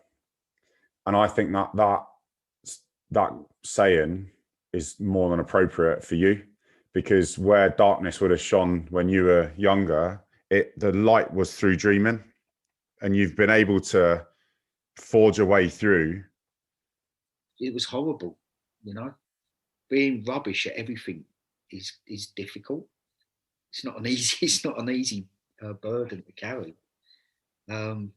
And I think that saying is more than appropriate for you, because where darkness would have shone when you were younger, the light was through dreaming, and you've been able to forge a way through. It was horrible, being rubbish at everything is difficult. It's not an easy burden to carry. And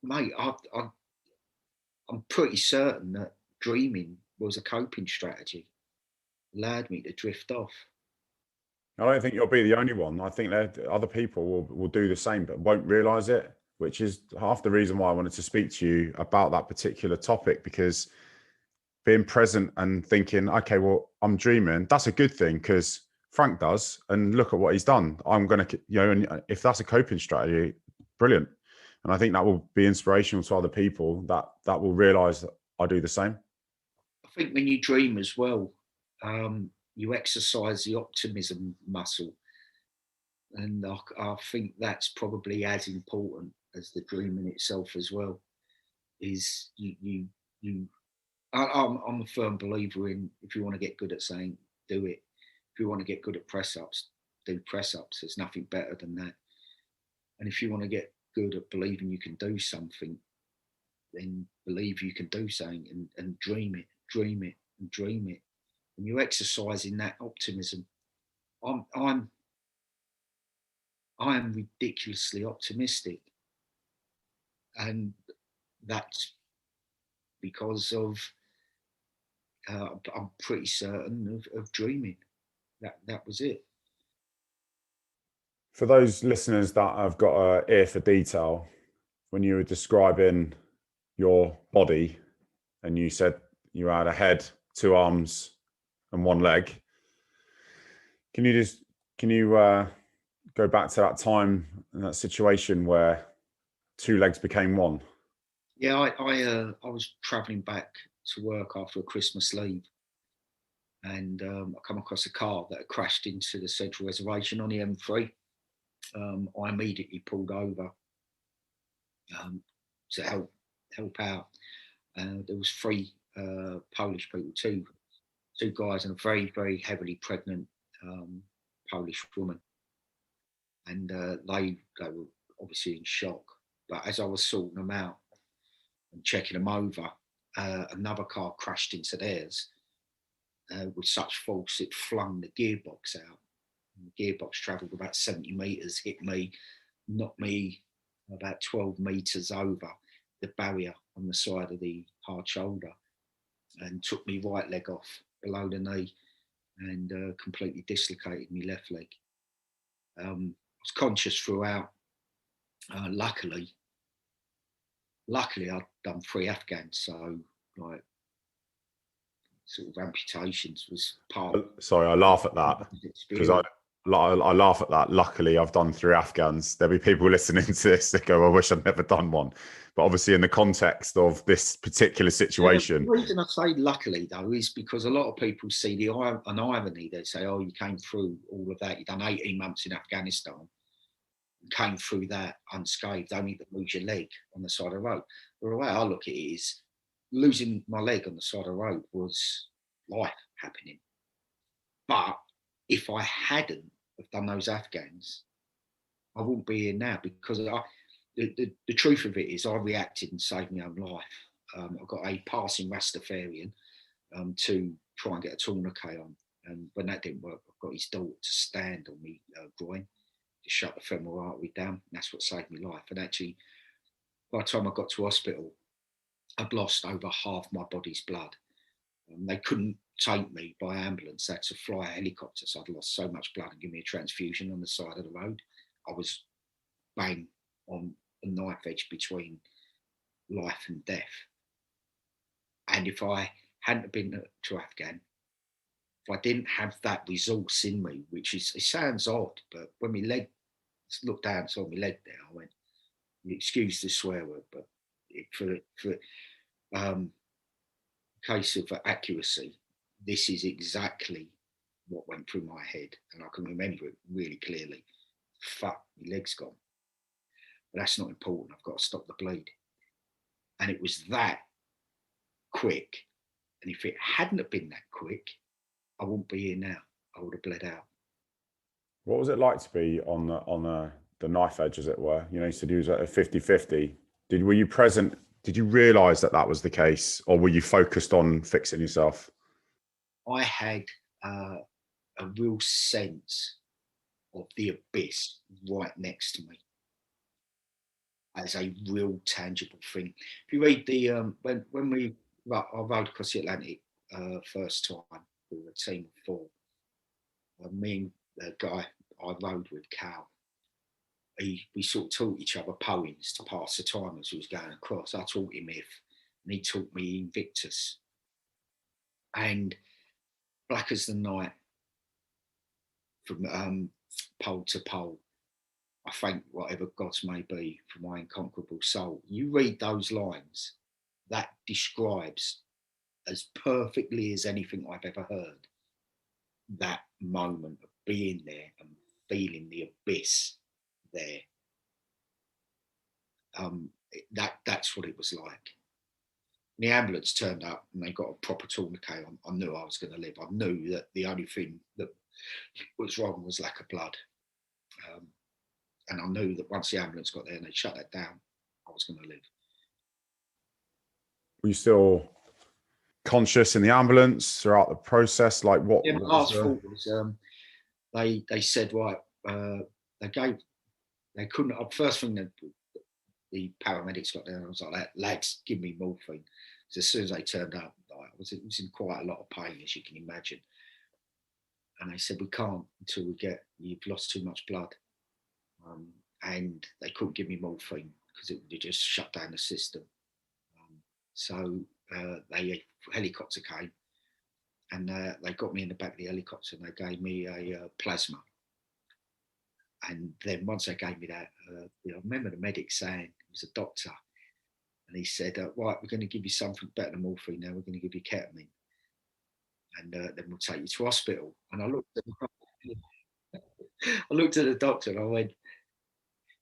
mate, I'm pretty certain that dreaming was a coping strategy. Allowed me to drift off. I don't think you'll be the only one. I think that other people will do the same, but won't realise it, which is half the reason why I wanted to speak to you about that particular topic, because being present and thinking, okay, well, I'm dreaming, that's a good thing, because Frank does, and look at what he's done. I'm going to, and if that's a coping strategy, brilliant. And I think that will be inspirational to other people that will realise that I do the same. I think when you dream as well, you exercise the optimism muscle. And I think that's probably as important as the dream in itself as well. Is I'm a firm believer in, if you want to get good at saying, do it. If you want to get good at press ups, do press ups. There's nothing better than that. And if you want to get good at believing you can do something, then believe you can do something, and dream it, and dream it. And you're exercising that optimism. I'm ridiculously optimistic, and that's because of I'm pretty certain of dreaming. That was it. For those listeners that have got an ear for detail, when you were describing your body and you said you had a head, 2 arms and 1 leg, can you go back to that time and that situation where 2 legs became 1? Yeah, I was travelling back to work after a Christmas leave, and I come across a car that had crashed into the central reservation on the M3. I immediately pulled over to help out. There was 3 Polish people, two guys and a very, very heavily pregnant Polish woman, and they were obviously in shock. But as I was sorting them out and checking them over, another car crashed into theirs with such force it flung the gearbox out. And the gearbox travelled about 70 metres, hit me, knocked me about 12 metres over the barrier on the side of the hard shoulder, and took me right leg off below the knee, and completely dislocated my left leg. I was conscious throughout. Luckily I'd done 3 Afghans, so like sort of amputations was part of. Sorry, I laugh at that because I laugh at that. Luckily, I've done 3 Afghans. There'll be people listening to this that go, I wish I'd never done one. But obviously in the context of this particular situation. The reason I say luckily, though, is because a lot of people see an irony. They say, oh, you came through all of that. You've done 18 months in Afghanistan, came through that unscathed, only to lose your leg on the side of the road. But the way I look at it is, losing my leg on the side of the road was life happening. But if I hadn't have done those Afghans, I wouldn't be here now, because the truth of it is I reacted and saved my own life. I got a passing Rastafarian to try and get a tourniquet on. And when that didn't work, I got his daughter to stand on me groin to shut the femoral artery down. And that's what saved my life. And actually, by the time I got to hospital, I'd lost over half my body's blood. They couldn't take me by ambulance. They had to fly a helicopter. So I'd lost so much blood and give me a transfusion on the side of the road. I was bang on a knife edge between life and death. And if I hadn't been to Afghan, if I didn't have that resource in me, which is, it sounds odd, but when my leg, looked down, saw my leg there, I went, excuse the swear word, but for case of accuracy, this is exactly what went through my head, and I can remember it really clearly. Fuck, my leg's gone. But that's not important. I've got to stop the bleed. And it was that quick. And if it hadn't have been that quick, I wouldn't be here now. I would have bled out. What was it like to be on the knife edge, as it were? You know, you said you was at a 50-50. Were you present? Did you realise that was the case, or were you focused on fixing yourself? I had a real sense of the abyss right next to me as a real tangible thing. If you read the when I rode across the Atlantic first time with a team of 4, me and the guy I rode with, Cal, we sort of taught each other poems to pass the time as we was going across. I taught him If, and he taught me Invictus. And black as the night, from pole to pole, I thank whatever gods may be for my incomparable soul. You read those lines, that describes as perfectly as anything I've ever heard that moment of being there and feeling the abyss there. That's what it was like. The ambulance turned up and they got a proper tourniquet on. I knew I was going to live. I knew that the only thing that was wrong was lack of blood. And I knew that once the ambulance got there and they shut that down, I was going to live. Were you still conscious in the ambulance throughout the process? Like what? Yeah, my last thought was they said, right, they couldn't, first thing that the paramedics got there, I was like, lads, give me morphine. So as soon as they turned up, I was in quite a lot of pain, as you can imagine. And they said, we can't until you've lost too much blood. And they couldn't give me morphine because it would just shut down the system. So a helicopter came and they got me in the back of the helicopter and they gave me a plasma. And then once they gave me that, I remember the medic saying, it was a doctor, and he said, right, we're going to give you something better than morphine now, we're going to give you ketamine. And then we'll take you to hospital. And I looked at the doctor and I went,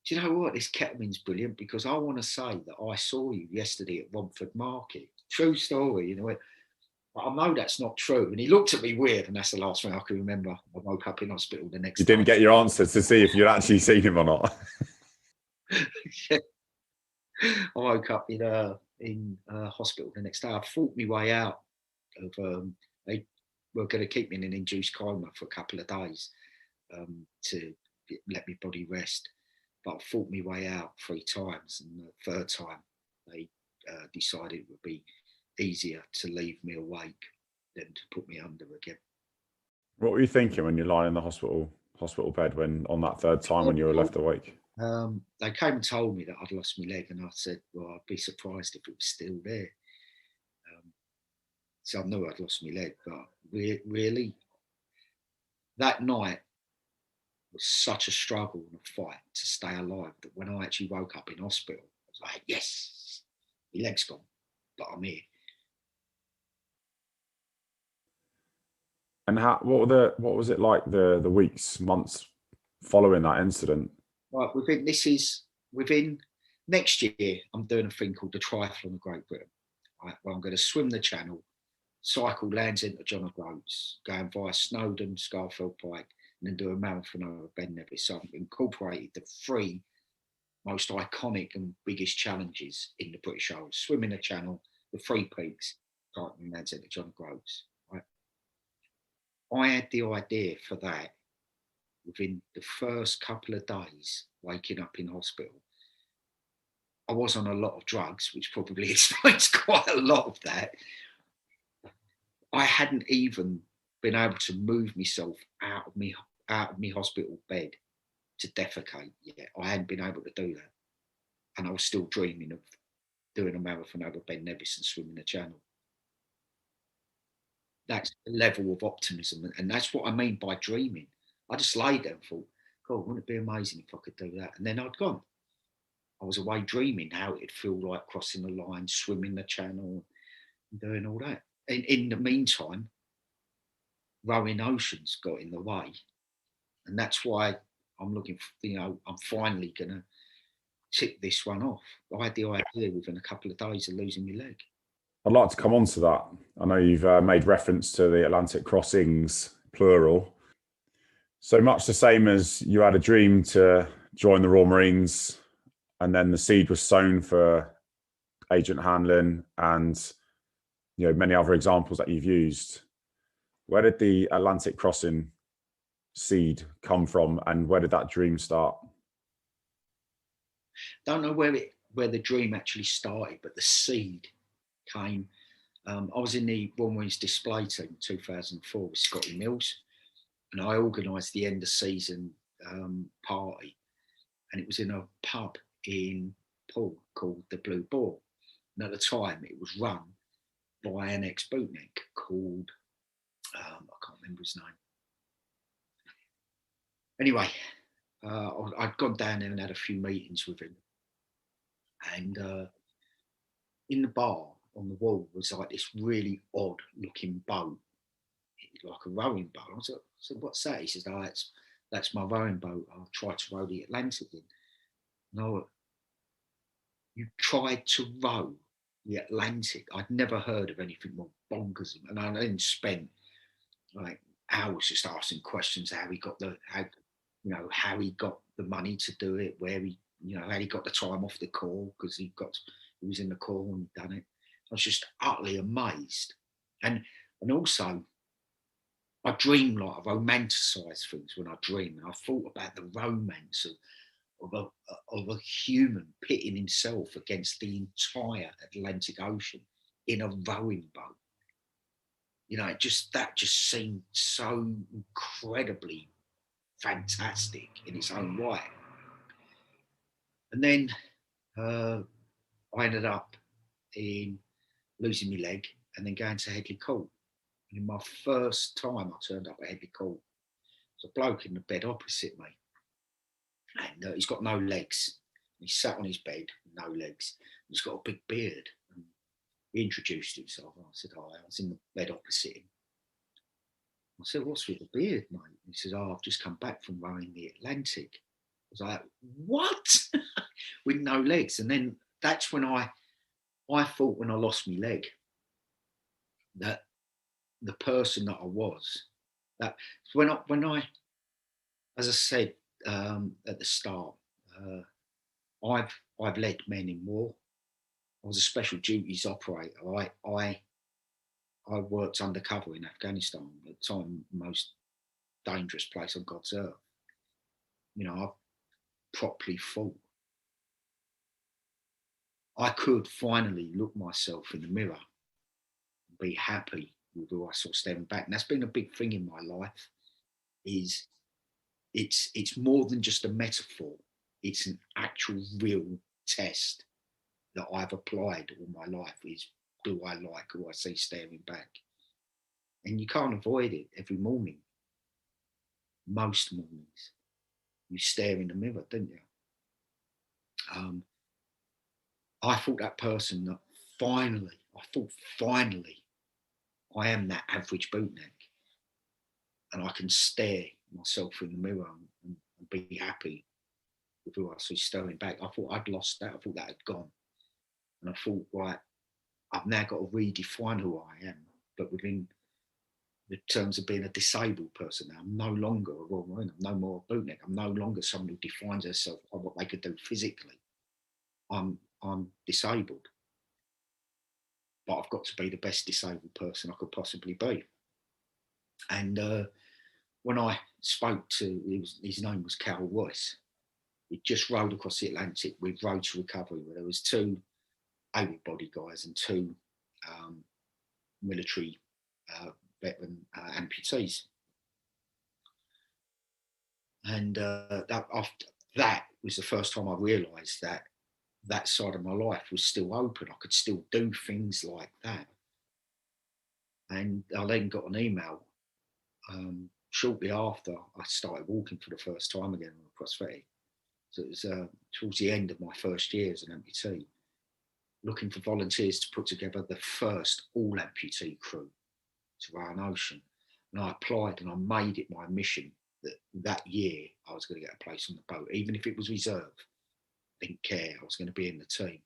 do you know what? This ketamine's brilliant because I want to say that I saw you yesterday at Romford Market. True story. You know, I know that's not true. And he looked at me weird, and that's the last thing I can remember. I woke up in hospital the next day. You didn't get your answers to see if you'd actually seen him or not. Yeah. I woke up in hospital the next day. I fought my way out of. They were going to keep me in an induced coma for a couple of days to let my body rest. But I fought my way out 3 times, and the third time they decided it would be easier to leave me awake than to put me under again. What were you thinking when you're lying in the hospital bed when on that third time when you were left awake? They came and told me that I'd lost my leg, and I said, well, I'd be surprised if it was still there. So I knew I'd lost my leg, but really, that night was such a struggle and a fight to stay alive that when I actually woke up in hospital, I was like, yes, my leg's gone, but I'm here. And what was it like the weeks, months following that incident? Right, within next year, I'm doing a thing called the Triathlon of Great Britain. Right, where I'm going to swim the Channel, cycle Land's End to John O'Groats, going via Snowdon, Scarfield Pike, and then do a marathon over Ben Nevis. So I've incorporated the 3 most iconic and biggest challenges in the British Isles: swimming the Channel, the 3 peaks, cycling Land's End to John O'Groats. Right? I had the idea for that within the first couple of days waking up in hospital. I was on a lot of drugs, which probably explains quite a lot of that. I hadn't even been able to move myself out of my hospital bed to defecate yet. I hadn't been able to do that. And I was still dreaming of doing a marathon over Ben Nevis and swimming the Channel. That's the level of optimism. And that's what I mean by dreaming. I just lay there and thought, God, wouldn't it be amazing if I could do that? And then I'd gone. I was away dreaming how it'd feel like crossing the line, swimming the Channel, and doing all that. In the meantime, rowing oceans got in the way. And that's why I'm looking for, I'm finally going to tick this one off. I had the idea within a couple of days of losing my leg. I'd like to come on to that. I know you've made reference to the Atlantic crossings, plural. So much the same as you had a dream to join the Royal Marines, and then the seed was sown for agent handling and many other examples that you've used. Where did the Atlantic crossing seed come from, and where did that dream start? Don't know where the dream actually started, but the seed came. I was in the Royal Marines display team in 2004 with Scotty Mills, and I organised the end of season party, and it was in a pub in Poole called the Blue Boar. And at the time, it was run by an ex-bootneck called I can't remember his name. Anyway, I'd gone down there and had a few meetings with him, and in the bar on the wall was like this really odd looking boat like a rowing boat. I said, what's that? He says, oh, that's my rowing boat. I'll try to row the Atlantic in. No, you tried to row the Atlantic. I'd never heard of anything more bonkers. And I then spent like hours just asking questions, how he got the money to do it, where he, how he got the time off the call, because he was in the call and done it. I was just utterly amazed. And also, I dream, like, I romanticise things when I dream. And I thought about the romance of a human pitting himself against the entire Atlantic Ocean in a rowing boat. That just seemed so incredibly fantastic in its own right. And then I ended up in losing my leg and then going to Headley Court. And in my first time I turned up at Headley Court, there's a bloke in the bed opposite me. And he's got no legs. He sat on his bed, no legs. He's got a big beard. And he introduced himself. And I said, hi. I was in the bed opposite him. I said, what's with the beard, mate? He said, oh, I've just come back from rowing the Atlantic. I was like, what? With no legs. And then that's when I thought, when I lost my leg, that the person that I was, that when I as I said at the start, I've led men in war. I was a special duties operator. I worked undercover in Afghanistan, at the time most dangerous place on God's earth. I've properly fought. I could finally look myself in the mirror and be happy with who I saw staring back. And that's been a big thing in my life, is it's more than just a metaphor. It's an actual real test that I've applied all my life, is, do I like who I see staring back? And you can't avoid it every morning. Most mornings, you stare in the mirror, don't you? I thought that person that finally I am that average bootneck, and I can stare myself in the mirror and be happy with who I see staring back. I thought I'd lost that. I thought that had gone. And I thought, right, I've now got to redefine who I am, but within the terms of being a disabled person now. I'm no longer a Royal Marine. I'm no more a bootneck. I'm no longer someone who defines herself by what they could do physically. I'm disabled, but I've got to be the best disabled person I could possibly be. And when I spoke to, his name was Carol Royce. He just rowed across the Atlantic with Road to Recovery, where there was 2 able-bodied guys and 2 military veteran amputees. And that was the first time I realised that side of my life was still open. I could still do things like that. And I then got an email shortly after I started walking for the first time again on a prosthetic. So it was towards the end of my first year as an amputee, looking for volunteers to put together the first all-amputee crew to row an ocean. And I applied and I made it my mission that year I was going to get a place on the boat, even if it was reserve. I didn't care. I was going to be in the team.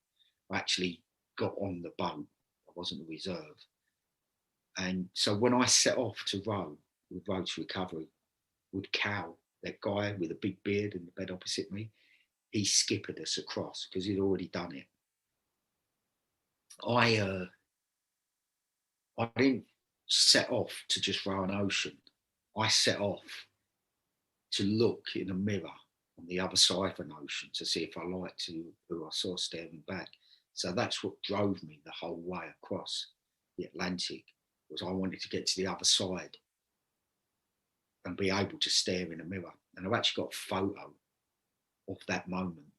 I actually got on the boat. I wasn't a reserve. And so when I set off to row with Road to Recovery with Cal, that guy with a big beard in the bed opposite me, he skippered us across because he'd already done it. I didn't set off to just row an ocean. I set off to look in a mirror on the other side of an ocean to see if I liked who I saw staring back. So that's what drove me the whole way across the Atlantic, was I wanted to get to the other side and be able to stare in a mirror. And I've actually got a photo of that moment.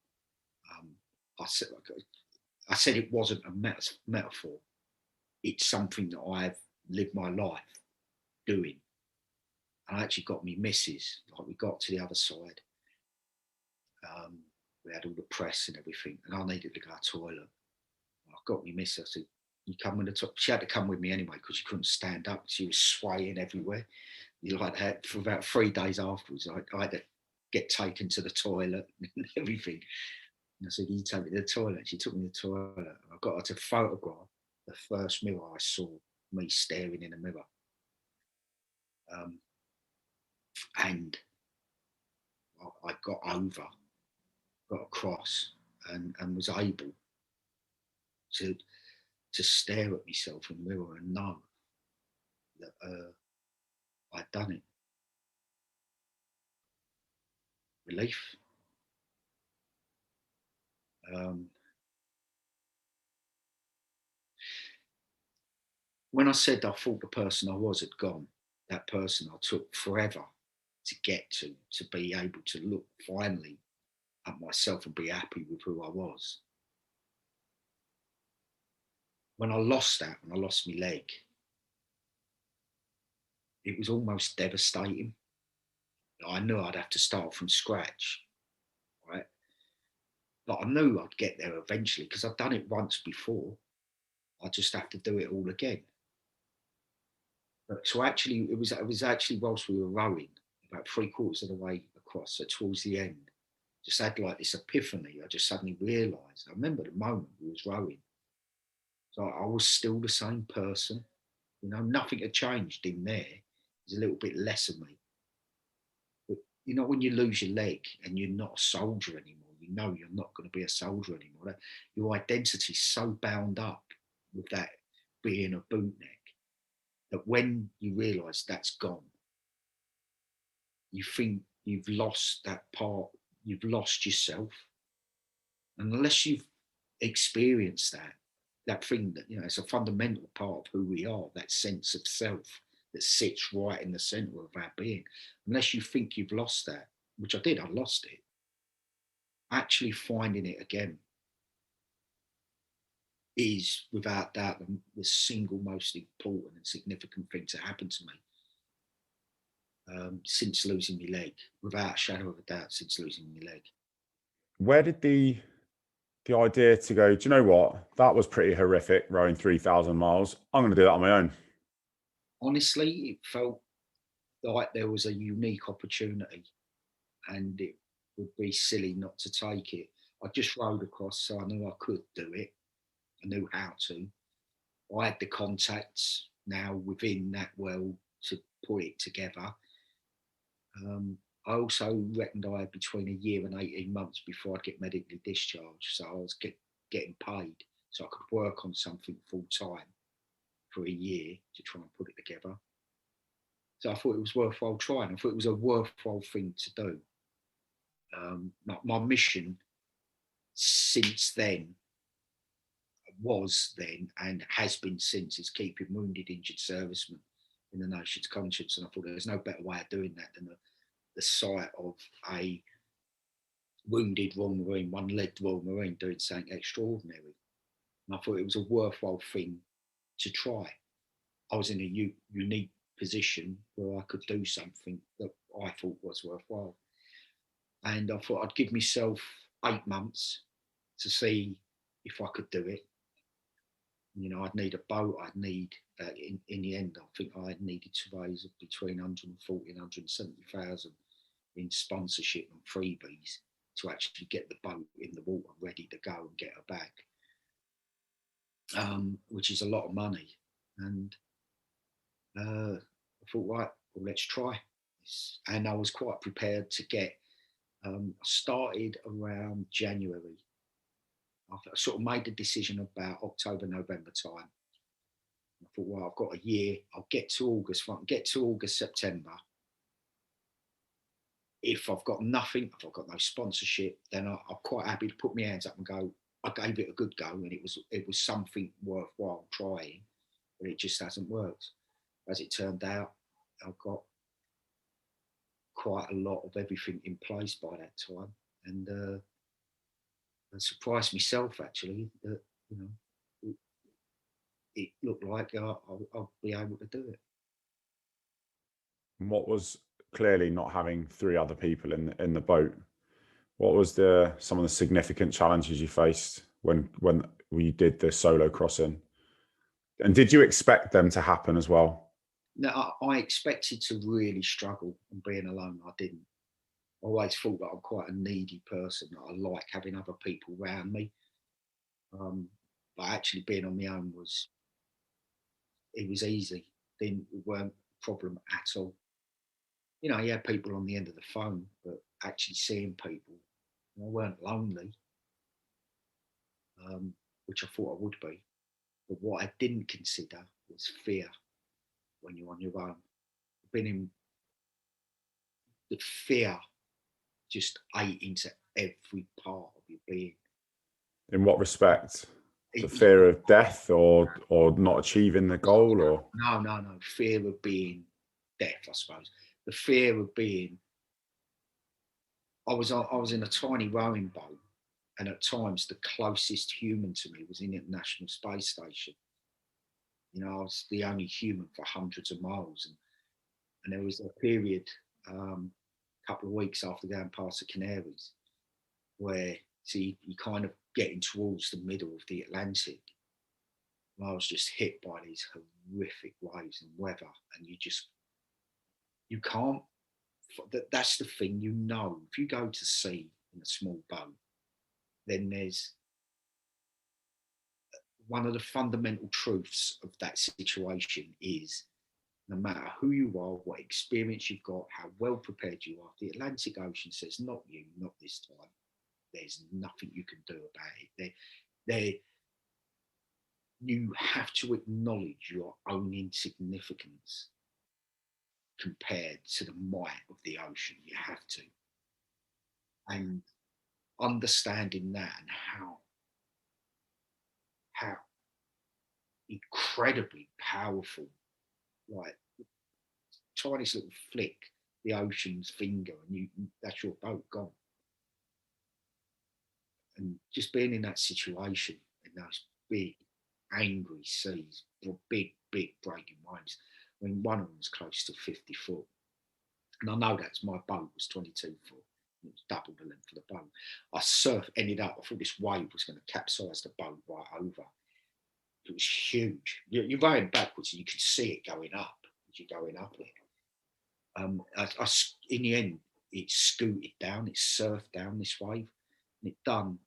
I said it wasn't a metaphor. It's something that I've lived my life doing. And I actually got me missus, like we got to the other side. We had all the press and everything, and I needed to go to the toilet. I got me missus. I said, You come with the top. She had to come with me anyway because she couldn't stand up. She was swaying everywhere. You like that for about 3 days afterwards. I had to get taken to the toilet and everything. And I said, "You take me to the toilet." She took me to the toilet. I got her to photograph the first mirror I saw, me staring in a mirror. And I got across, and was able to stare at myself in the mirror and know that I'd done it. Relief. When I said I thought the person I was had gone, that person I took forever to get to be able to look finally at myself and be happy with who I was. When I lost that, when I lost my leg, it was almost devastating. I knew I'd have to start from scratch, right? But I knew I'd get there eventually because I'd done it once before. I just had to do it all again. But so actually, it was actually whilst we were rowing, about 3/4 of the way across, so towards the end, just had like this epiphany. I just suddenly realised. I remember the moment we was rowing. So I was still the same person. You know, nothing had changed in there. There's a little bit less of me. But you know, when you lose your leg and you're not a soldier anymore, you know you're not going to be a soldier anymore. Your identity's so bound up with that being a bootneck that when you realise that's gone, you think you've lost that part, you've lost yourself. And unless you've experienced that thing that, you know, it's a fundamental part of who we are, that sense of self that sits right in the centre of our being. Unless you think you've lost that, which I did, I lost it, actually finding it again is without doubt the single most important and significant thing to happen to me since losing my leg, without a shadow of a doubt, since losing my leg. Where did the idea to go, do you know what? That was pretty horrific, rowing 3,000 miles. I'm going to do that on my own. Honestly, it felt like there was a unique opportunity and it would be silly not to take it. I just rowed across, so I knew I could do it. I knew how to. I had the contacts now within that world to put it together. I also reckoned I had between a year and 18 months before I'd get medically discharged. So I was getting paid so I could work on something full time for a year to try and put it together. So I thought it was worthwhile trying. I thought it was a worthwhile thing to do. My mission since then was then and has been since is keeping wounded, injured servicemen in the nation's conscience. And I thought there's no better way of doing that than the sight of a wounded Royal Marine, one-legged Royal Marine doing something extraordinary. And I thought it was a worthwhile thing to try. I was in a unique position where I could do something that I thought was worthwhile. And I thought I'd give myself 8 months to see if I could do it. You know, I'd need a boat. I'd need, in the end, I think I had needed to raise between 140 and 170,000 in sponsorship and freebies to actually get the boat in the water ready to go and get her back, which is a lot of money. And I thought, right, well, let's try. And I was quite prepared to get, I started around January. I sort of made the decision about October, November time. I thought, well, I've got a year. I'll get to August. If I can get to August, September, if I've got nothing, if I've got no sponsorship, then I'm quite happy to put my hands up and go, I gave it a good go and it was something worthwhile trying, but it just hasn't worked. As it turned out, I've got quite a lot of everything in place by that time. And I surprised myself actually that, you know, it looked like I'll be able to do it. And what was clearly not having 3 other people in the boat? What was some of the significant challenges you faced when you did the solo crossing? And did you expect them to happen as well? No, I expected to really struggle on being alone. I didn't. I always thought that I'm quite a needy person. That I like having other people around me. But actually being on my own was easy. It weren't a problem at all. You know, you had people on the end of the phone, but actually seeing people, I weren't lonely, which I thought I would be. But what I didn't consider was fear when you're on your own. Been in the fear just ate into every part of your being. In what respect? The fear of death, or not achieving the goal, or no. Fear of being deaf, I suppose. The fear of being. I was in a tiny rowing boat, and at times the closest human to me was in the International Space Station. You know, I was the only human for hundreds of miles, and there was a period, a couple of weeks after going past the Canaries, where you kind of getting towards the middle of the Atlantic. And I was just hit by these horrific waves and weather, and you can't. That's the thing, you know. If you go to sea in a small boat, then there's one of the fundamental truths of that situation is no matter who you are, what experience you've got, how well prepared you are, the Atlantic Ocean says, not you, not this time. There's nothing you can do about it. You have to acknowledge your own insignificance compared to the might of the ocean. You have to. And understanding that and how incredibly powerful, like tiniest little flick, the ocean's finger, and that's your boat gone. And just being in that situation, in those big, angry seas, big breaking waves. I mean, one of them was close to 50 foot. And I know that's my boat was 22 foot. It was double the length of the boat. Ended up, I thought this wave was going to capsize the boat right over. It was huge. You're going backwards and you can see it going up as you're going up it. In the end, it scooted down, it surfed down this wave, and it done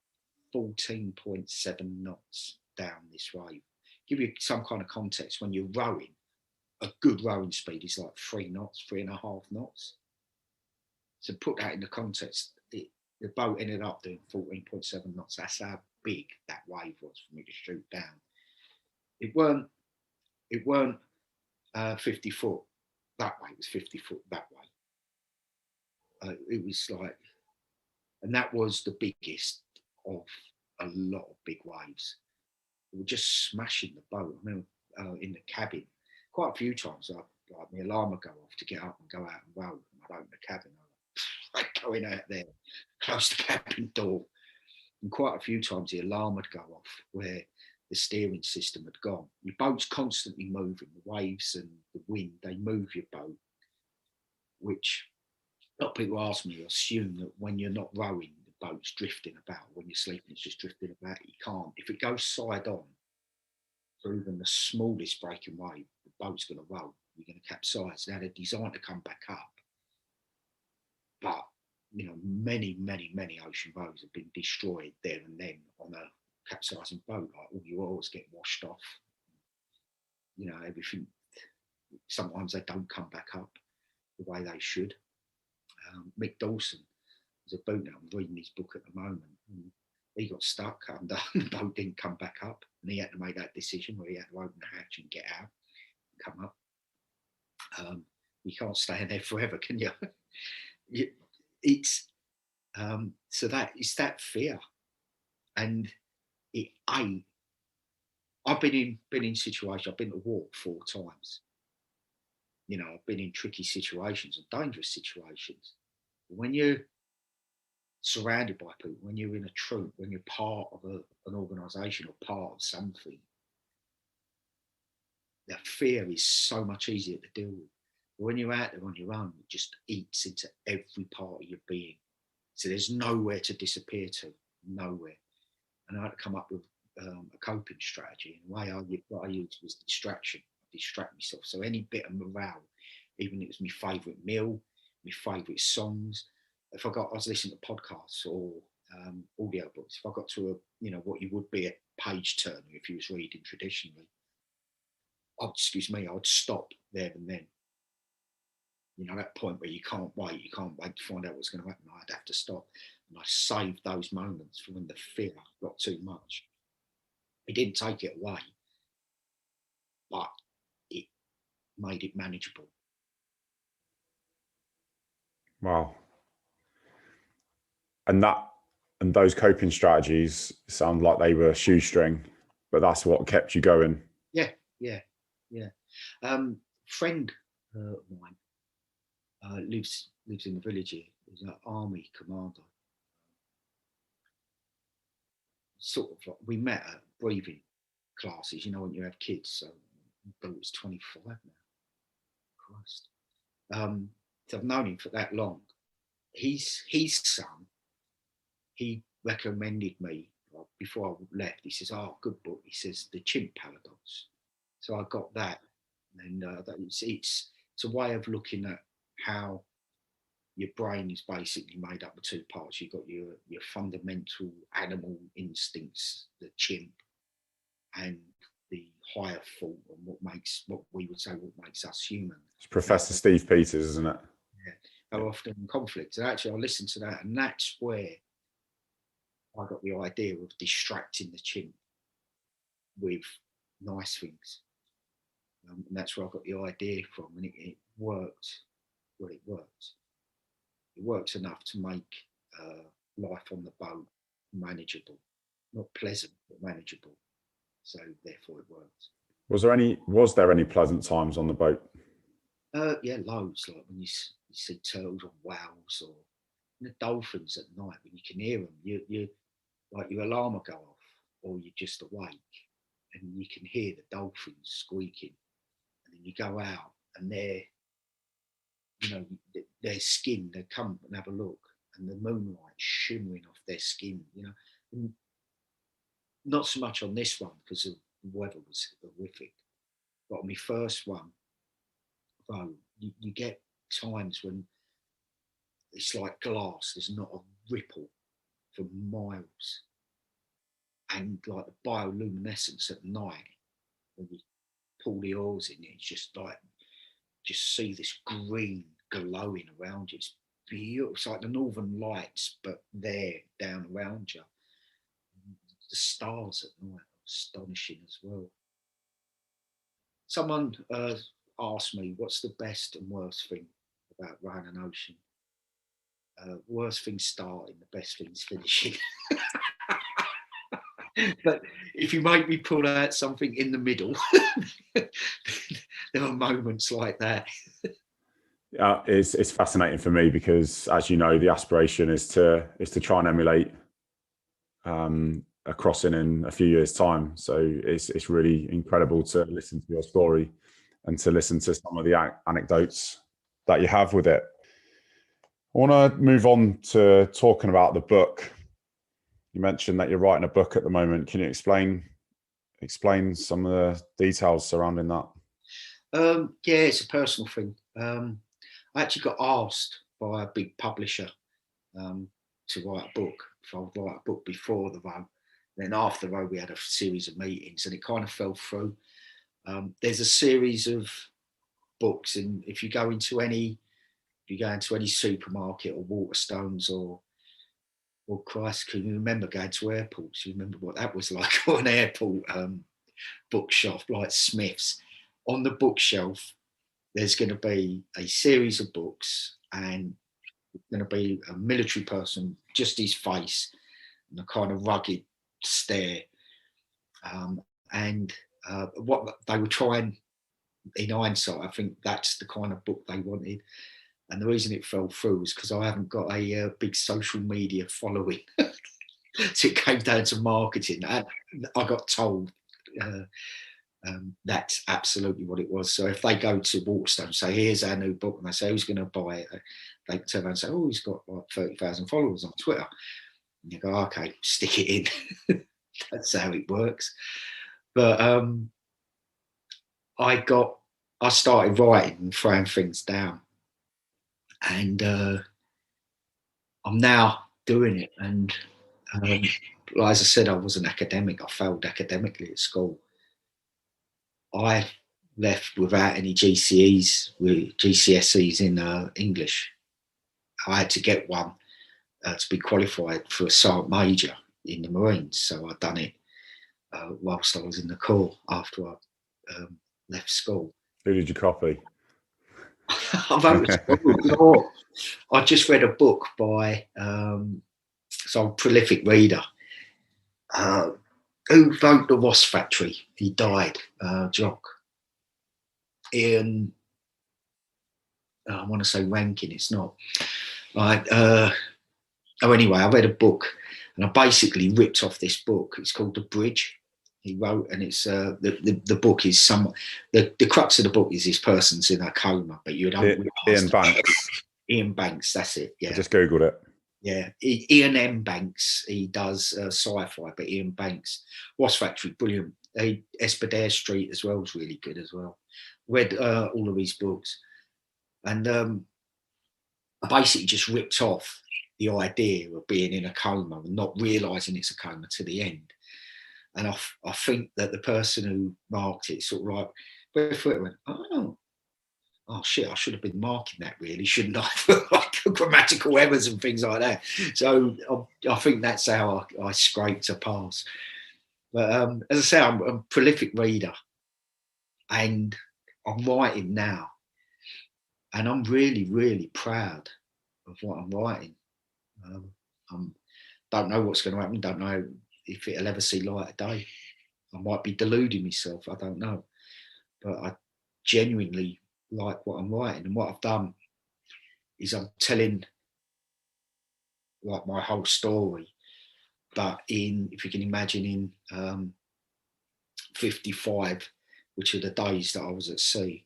14.7 knots down this wave. Give you some kind of context, when you're rowing, a good rowing speed is like 3 knots, 3.5 knots. So put that into context, the boat ended up doing 14.7 knots. That's how big that wave was for me to shoot down. It weren't 50 foot that way, it was 50 foot that way. It was like, and that was the biggest of a lot of big waves. We were just smashing the boat. I mean, in the cabin, quite a few times, like my alarm would go off to get up and go out and row. I'd open the cabin, I'd going out there, close the cabin door, and quite a few times the alarm would go off where the steering system had gone. Your boat's constantly moving. The waves and the wind, they move your boat, which a lot of people ask me, assume that when you're not rowing, the boat's drifting about. When you're sleeping, it's just drifting about. You can't. If it goes side on, for even the smallest breaking wave, the boat's going to roll. You're going to capsize. Now they're designed to come back up, but you know, many ocean roads have been destroyed there and then on a capsizing boat. Like all your oils get washed off. You know, everything. Sometimes they don't come back up the way they should. Mick Dawson is a boat now. I'm reading his book at the moment. And he got stuck under the boat didn't come back up, and he had to make that decision where he had to open the hatch and get out and come up. You can't stay in there forever, can you? It's so that it's that fear, and I've been in situations. I've been to war 4 times. You know, I've been in tricky situations and dangerous situations. When you're surrounded by people, when you're in a troop, when you're part of an organisation or part of something, that fear is so much easier to deal with. But when you're out there on your own, it just eats into every part of your being. So there's nowhere to disappear to, nowhere. And I had to come up with a coping strategy. And the way what I used was distraction. I distract myself. So any bit of morale, even if it was my favourite meal, my favourite songs. If I was listening to podcasts or audio books, if I got to what you would be a page turner if you was reading traditionally, I would stop there and then. That point where you can't wait to find out what's going to happen. I'd have to stop, and I saved those moments for when the fear got too much. It didn't take it away, but it made it manageable. Wow. And those coping strategies sound like they were shoestring, but that's what kept you going. Yeah. Friend of mine lives in the village here. He's an army commander. Sort of like, we met at breathing classes, when you have kids. So I was 25 now. Christ. So I've known him for that long. His son, he recommended me before I left. He says, "Oh, good book." He says, "The Chimp Paradox." So I got that, and it's a way of looking at how your brain is basically made up of two parts. You've got your fundamental animal instincts, the chimp, and the higher thought, and what we would say what makes us human. It's Professor Steve Peters, isn't it? Yeah. They're often in conflict. And actually, I listened to that, and that's where I got the idea of distracting the chimp with nice things. And that's where I got the idea from, and it worked. Well, it worked. It worked enough to make life on the boat manageable, not pleasant, but manageable. So therefore, it worked. Was there any pleasant times on the boat? Yeah, loads. Like when you see turtles or whales or the dolphins at night, when you can hear them, you like your alarm will go off, or you're just awake, and you can hear the dolphins squeaking, and then you go out, and their skin, they come and have a look, and the moonlight shimmering off their skin, And not so much on this one because the weather was horrific, but on my first one, though, you get times when it's like glass, there's not a ripple for miles, and like the bioluminescence at night when you pull the oars in, it's just see this green glowing around you. It's beautiful. It's like the northern lights, but they're down around you. The stars at night are astonishing as well. Someone asked me, what's the best and worst thing about running an ocean? Worst thing starting, the best thing's finishing. But if you make me pull out something in the middle, there are moments like that. It's fascinating for me because, as you know, the aspiration is to try and emulate a crossing in a few years' time. So it's really incredible to listen to your story and to listen to some of the anecdotes that you have with it. I want to move on to talking about the book. You mentioned that you're writing a book at the moment. Can you explain some of the details surrounding that? Yeah, it's a personal thing. I actually got asked by a big publisher to write a book. If I would write a book before the row, then after the row we had a series of meetings, and it kind of fell through. There's a series of books, and if you go into any supermarket or Waterstones or Christ, can you remember going to airports? You remember what that was like, or an airport bookshop like Smith's? On the bookshelf, there's going to be a series of books, and it's going to be a military person, just his face, and a kind of rugged stare. And what they were trying, in hindsight, I think that's the kind of book they wanted. And the reason it fell through was because I haven't got a big social media following. So it came down to marketing. And I got told that's absolutely what it was. So if they go to Waterstone, say, here's our new book, and they say, who's going to buy it? They turn around and say, he's got like 30,000 followers on Twitter. And you go, okay, stick it in. That's how it works. But I started writing and throwing things down, and I'm now doing it. And as I said, I was an academic. I failed academically at school. I left without any GCSEs in English. I had to get one to be qualified for a sergeant major in the Marines. So I'd done it whilst I was in the Corps after I left school. Who did you copy? I just read a book by some prolific reader who wrote The Wasp Factory. He died, Jock. Ian, I want to say Rankin, it's not. Anyway, I read a book and I basically ripped off this book. It's called The Bridge. He wrote, and it's the book is the crux of the book is this person's in a coma, but you don't. Ian Banks. Ian Banks, that's it. Yeah, I just googled it. Yeah, Ian M. Banks. He does sci-fi, but Ian Banks, Wasp Factory, brilliant. Espadare Street as well is really good as well. Read all of his books, and I basically just ripped off the idea of being in a coma and not realising it's a coma to the end. And I think that the person who marked it sort of like, before it went, oh shit, I should have been marking that really, shouldn't I? Like grammatical errors and things like that. So I think that's how I scraped a pass. But as I say, I'm a prolific reader and I'm writing now. And I'm really, really proud of what I'm writing. Don't know what's going to happen, don't know if it'll ever see light of day. I might be deluding myself, I don't know. But I genuinely like what I'm writing, and what I've done is I'm telling like my whole story, but if you can imagine, in 55, which are the days that I was at sea,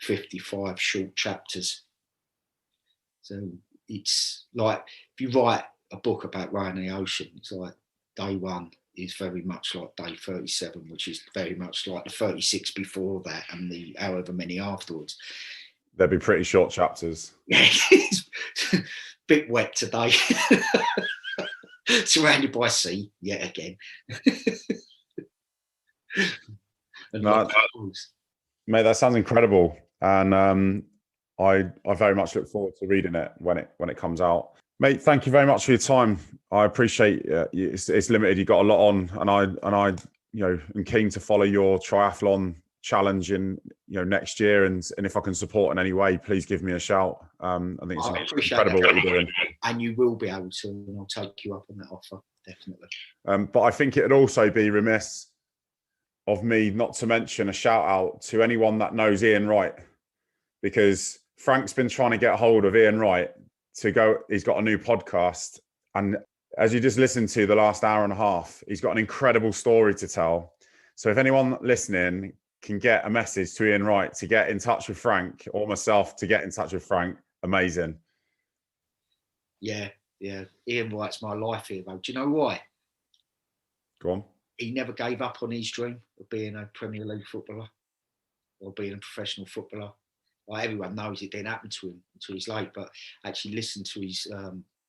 55 short chapters. So it's like, if you write a book about rowing the ocean, it's like day one is very much like day 37, which is very much like the 36 before that and the however many afterwards. They'd be pretty short chapters. Yeah, it's a bit wet today. Surrounded by sea yet again. No, mate, that sounds incredible, and I very much look forward to reading it when it comes out. Mate, thank you very much for your time. I appreciate it's limited. You've got a lot on, and I am keen to follow your triathlon challenge in next year, and if I can support in any way, please give me a shout. I think it's incredible what you're doing, and you will be able to, and I'll take you up on that offer, definitely. But I think it'd also be remiss of me not to mention a shout out to anyone that knows Ian Wright, because Frank's been trying to get hold of Ian Wright to go. He's got a new podcast, and as you just listened to the last hour and a half, he's got an incredible story to tell. So if anyone listening can get a message to Ian Wright to get in touch with Frank, or myself to get in touch with Frank, amazing. Yeah. Ian Wright's my life hero. Do you know why? Go on. He never gave up on his dream of being a Premier League footballer or being a professional footballer. Well, everyone knows it didn't happen to him until he's late, but actually listened to his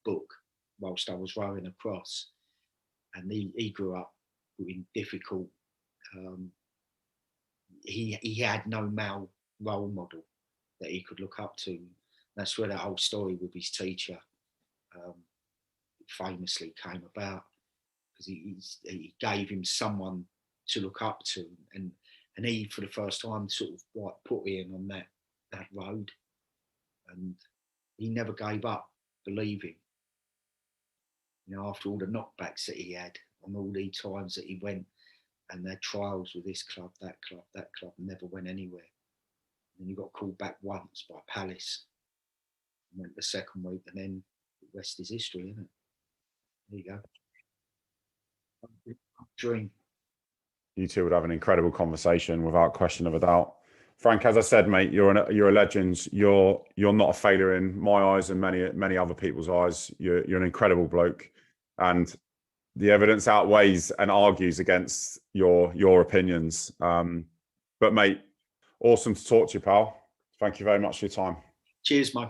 book whilst I was rowing across. And he grew up in difficult... He had no male role model that he could look up to. That's where that whole story with his teacher famously came about, because he gave him someone to look up to, and he, for the first time, sort of like put Ian on that road, and he never gave up believing. After all the knockbacks that he had, and all the times that he went and their trials with this club, that club, never went anywhere. And he got called back once by Palace, and went the second week, and then the rest is history, isn't it? There you go. Dream. You two would have an incredible conversation, without question of a doubt. Frank, as I said, mate, you're a legend. You're not a failure in my eyes and many other people's eyes. You're an incredible bloke, and the evidence outweighs and argues against your opinions. But mate, awesome to talk to you, pal. Thank you very much for your time. Cheers, mate.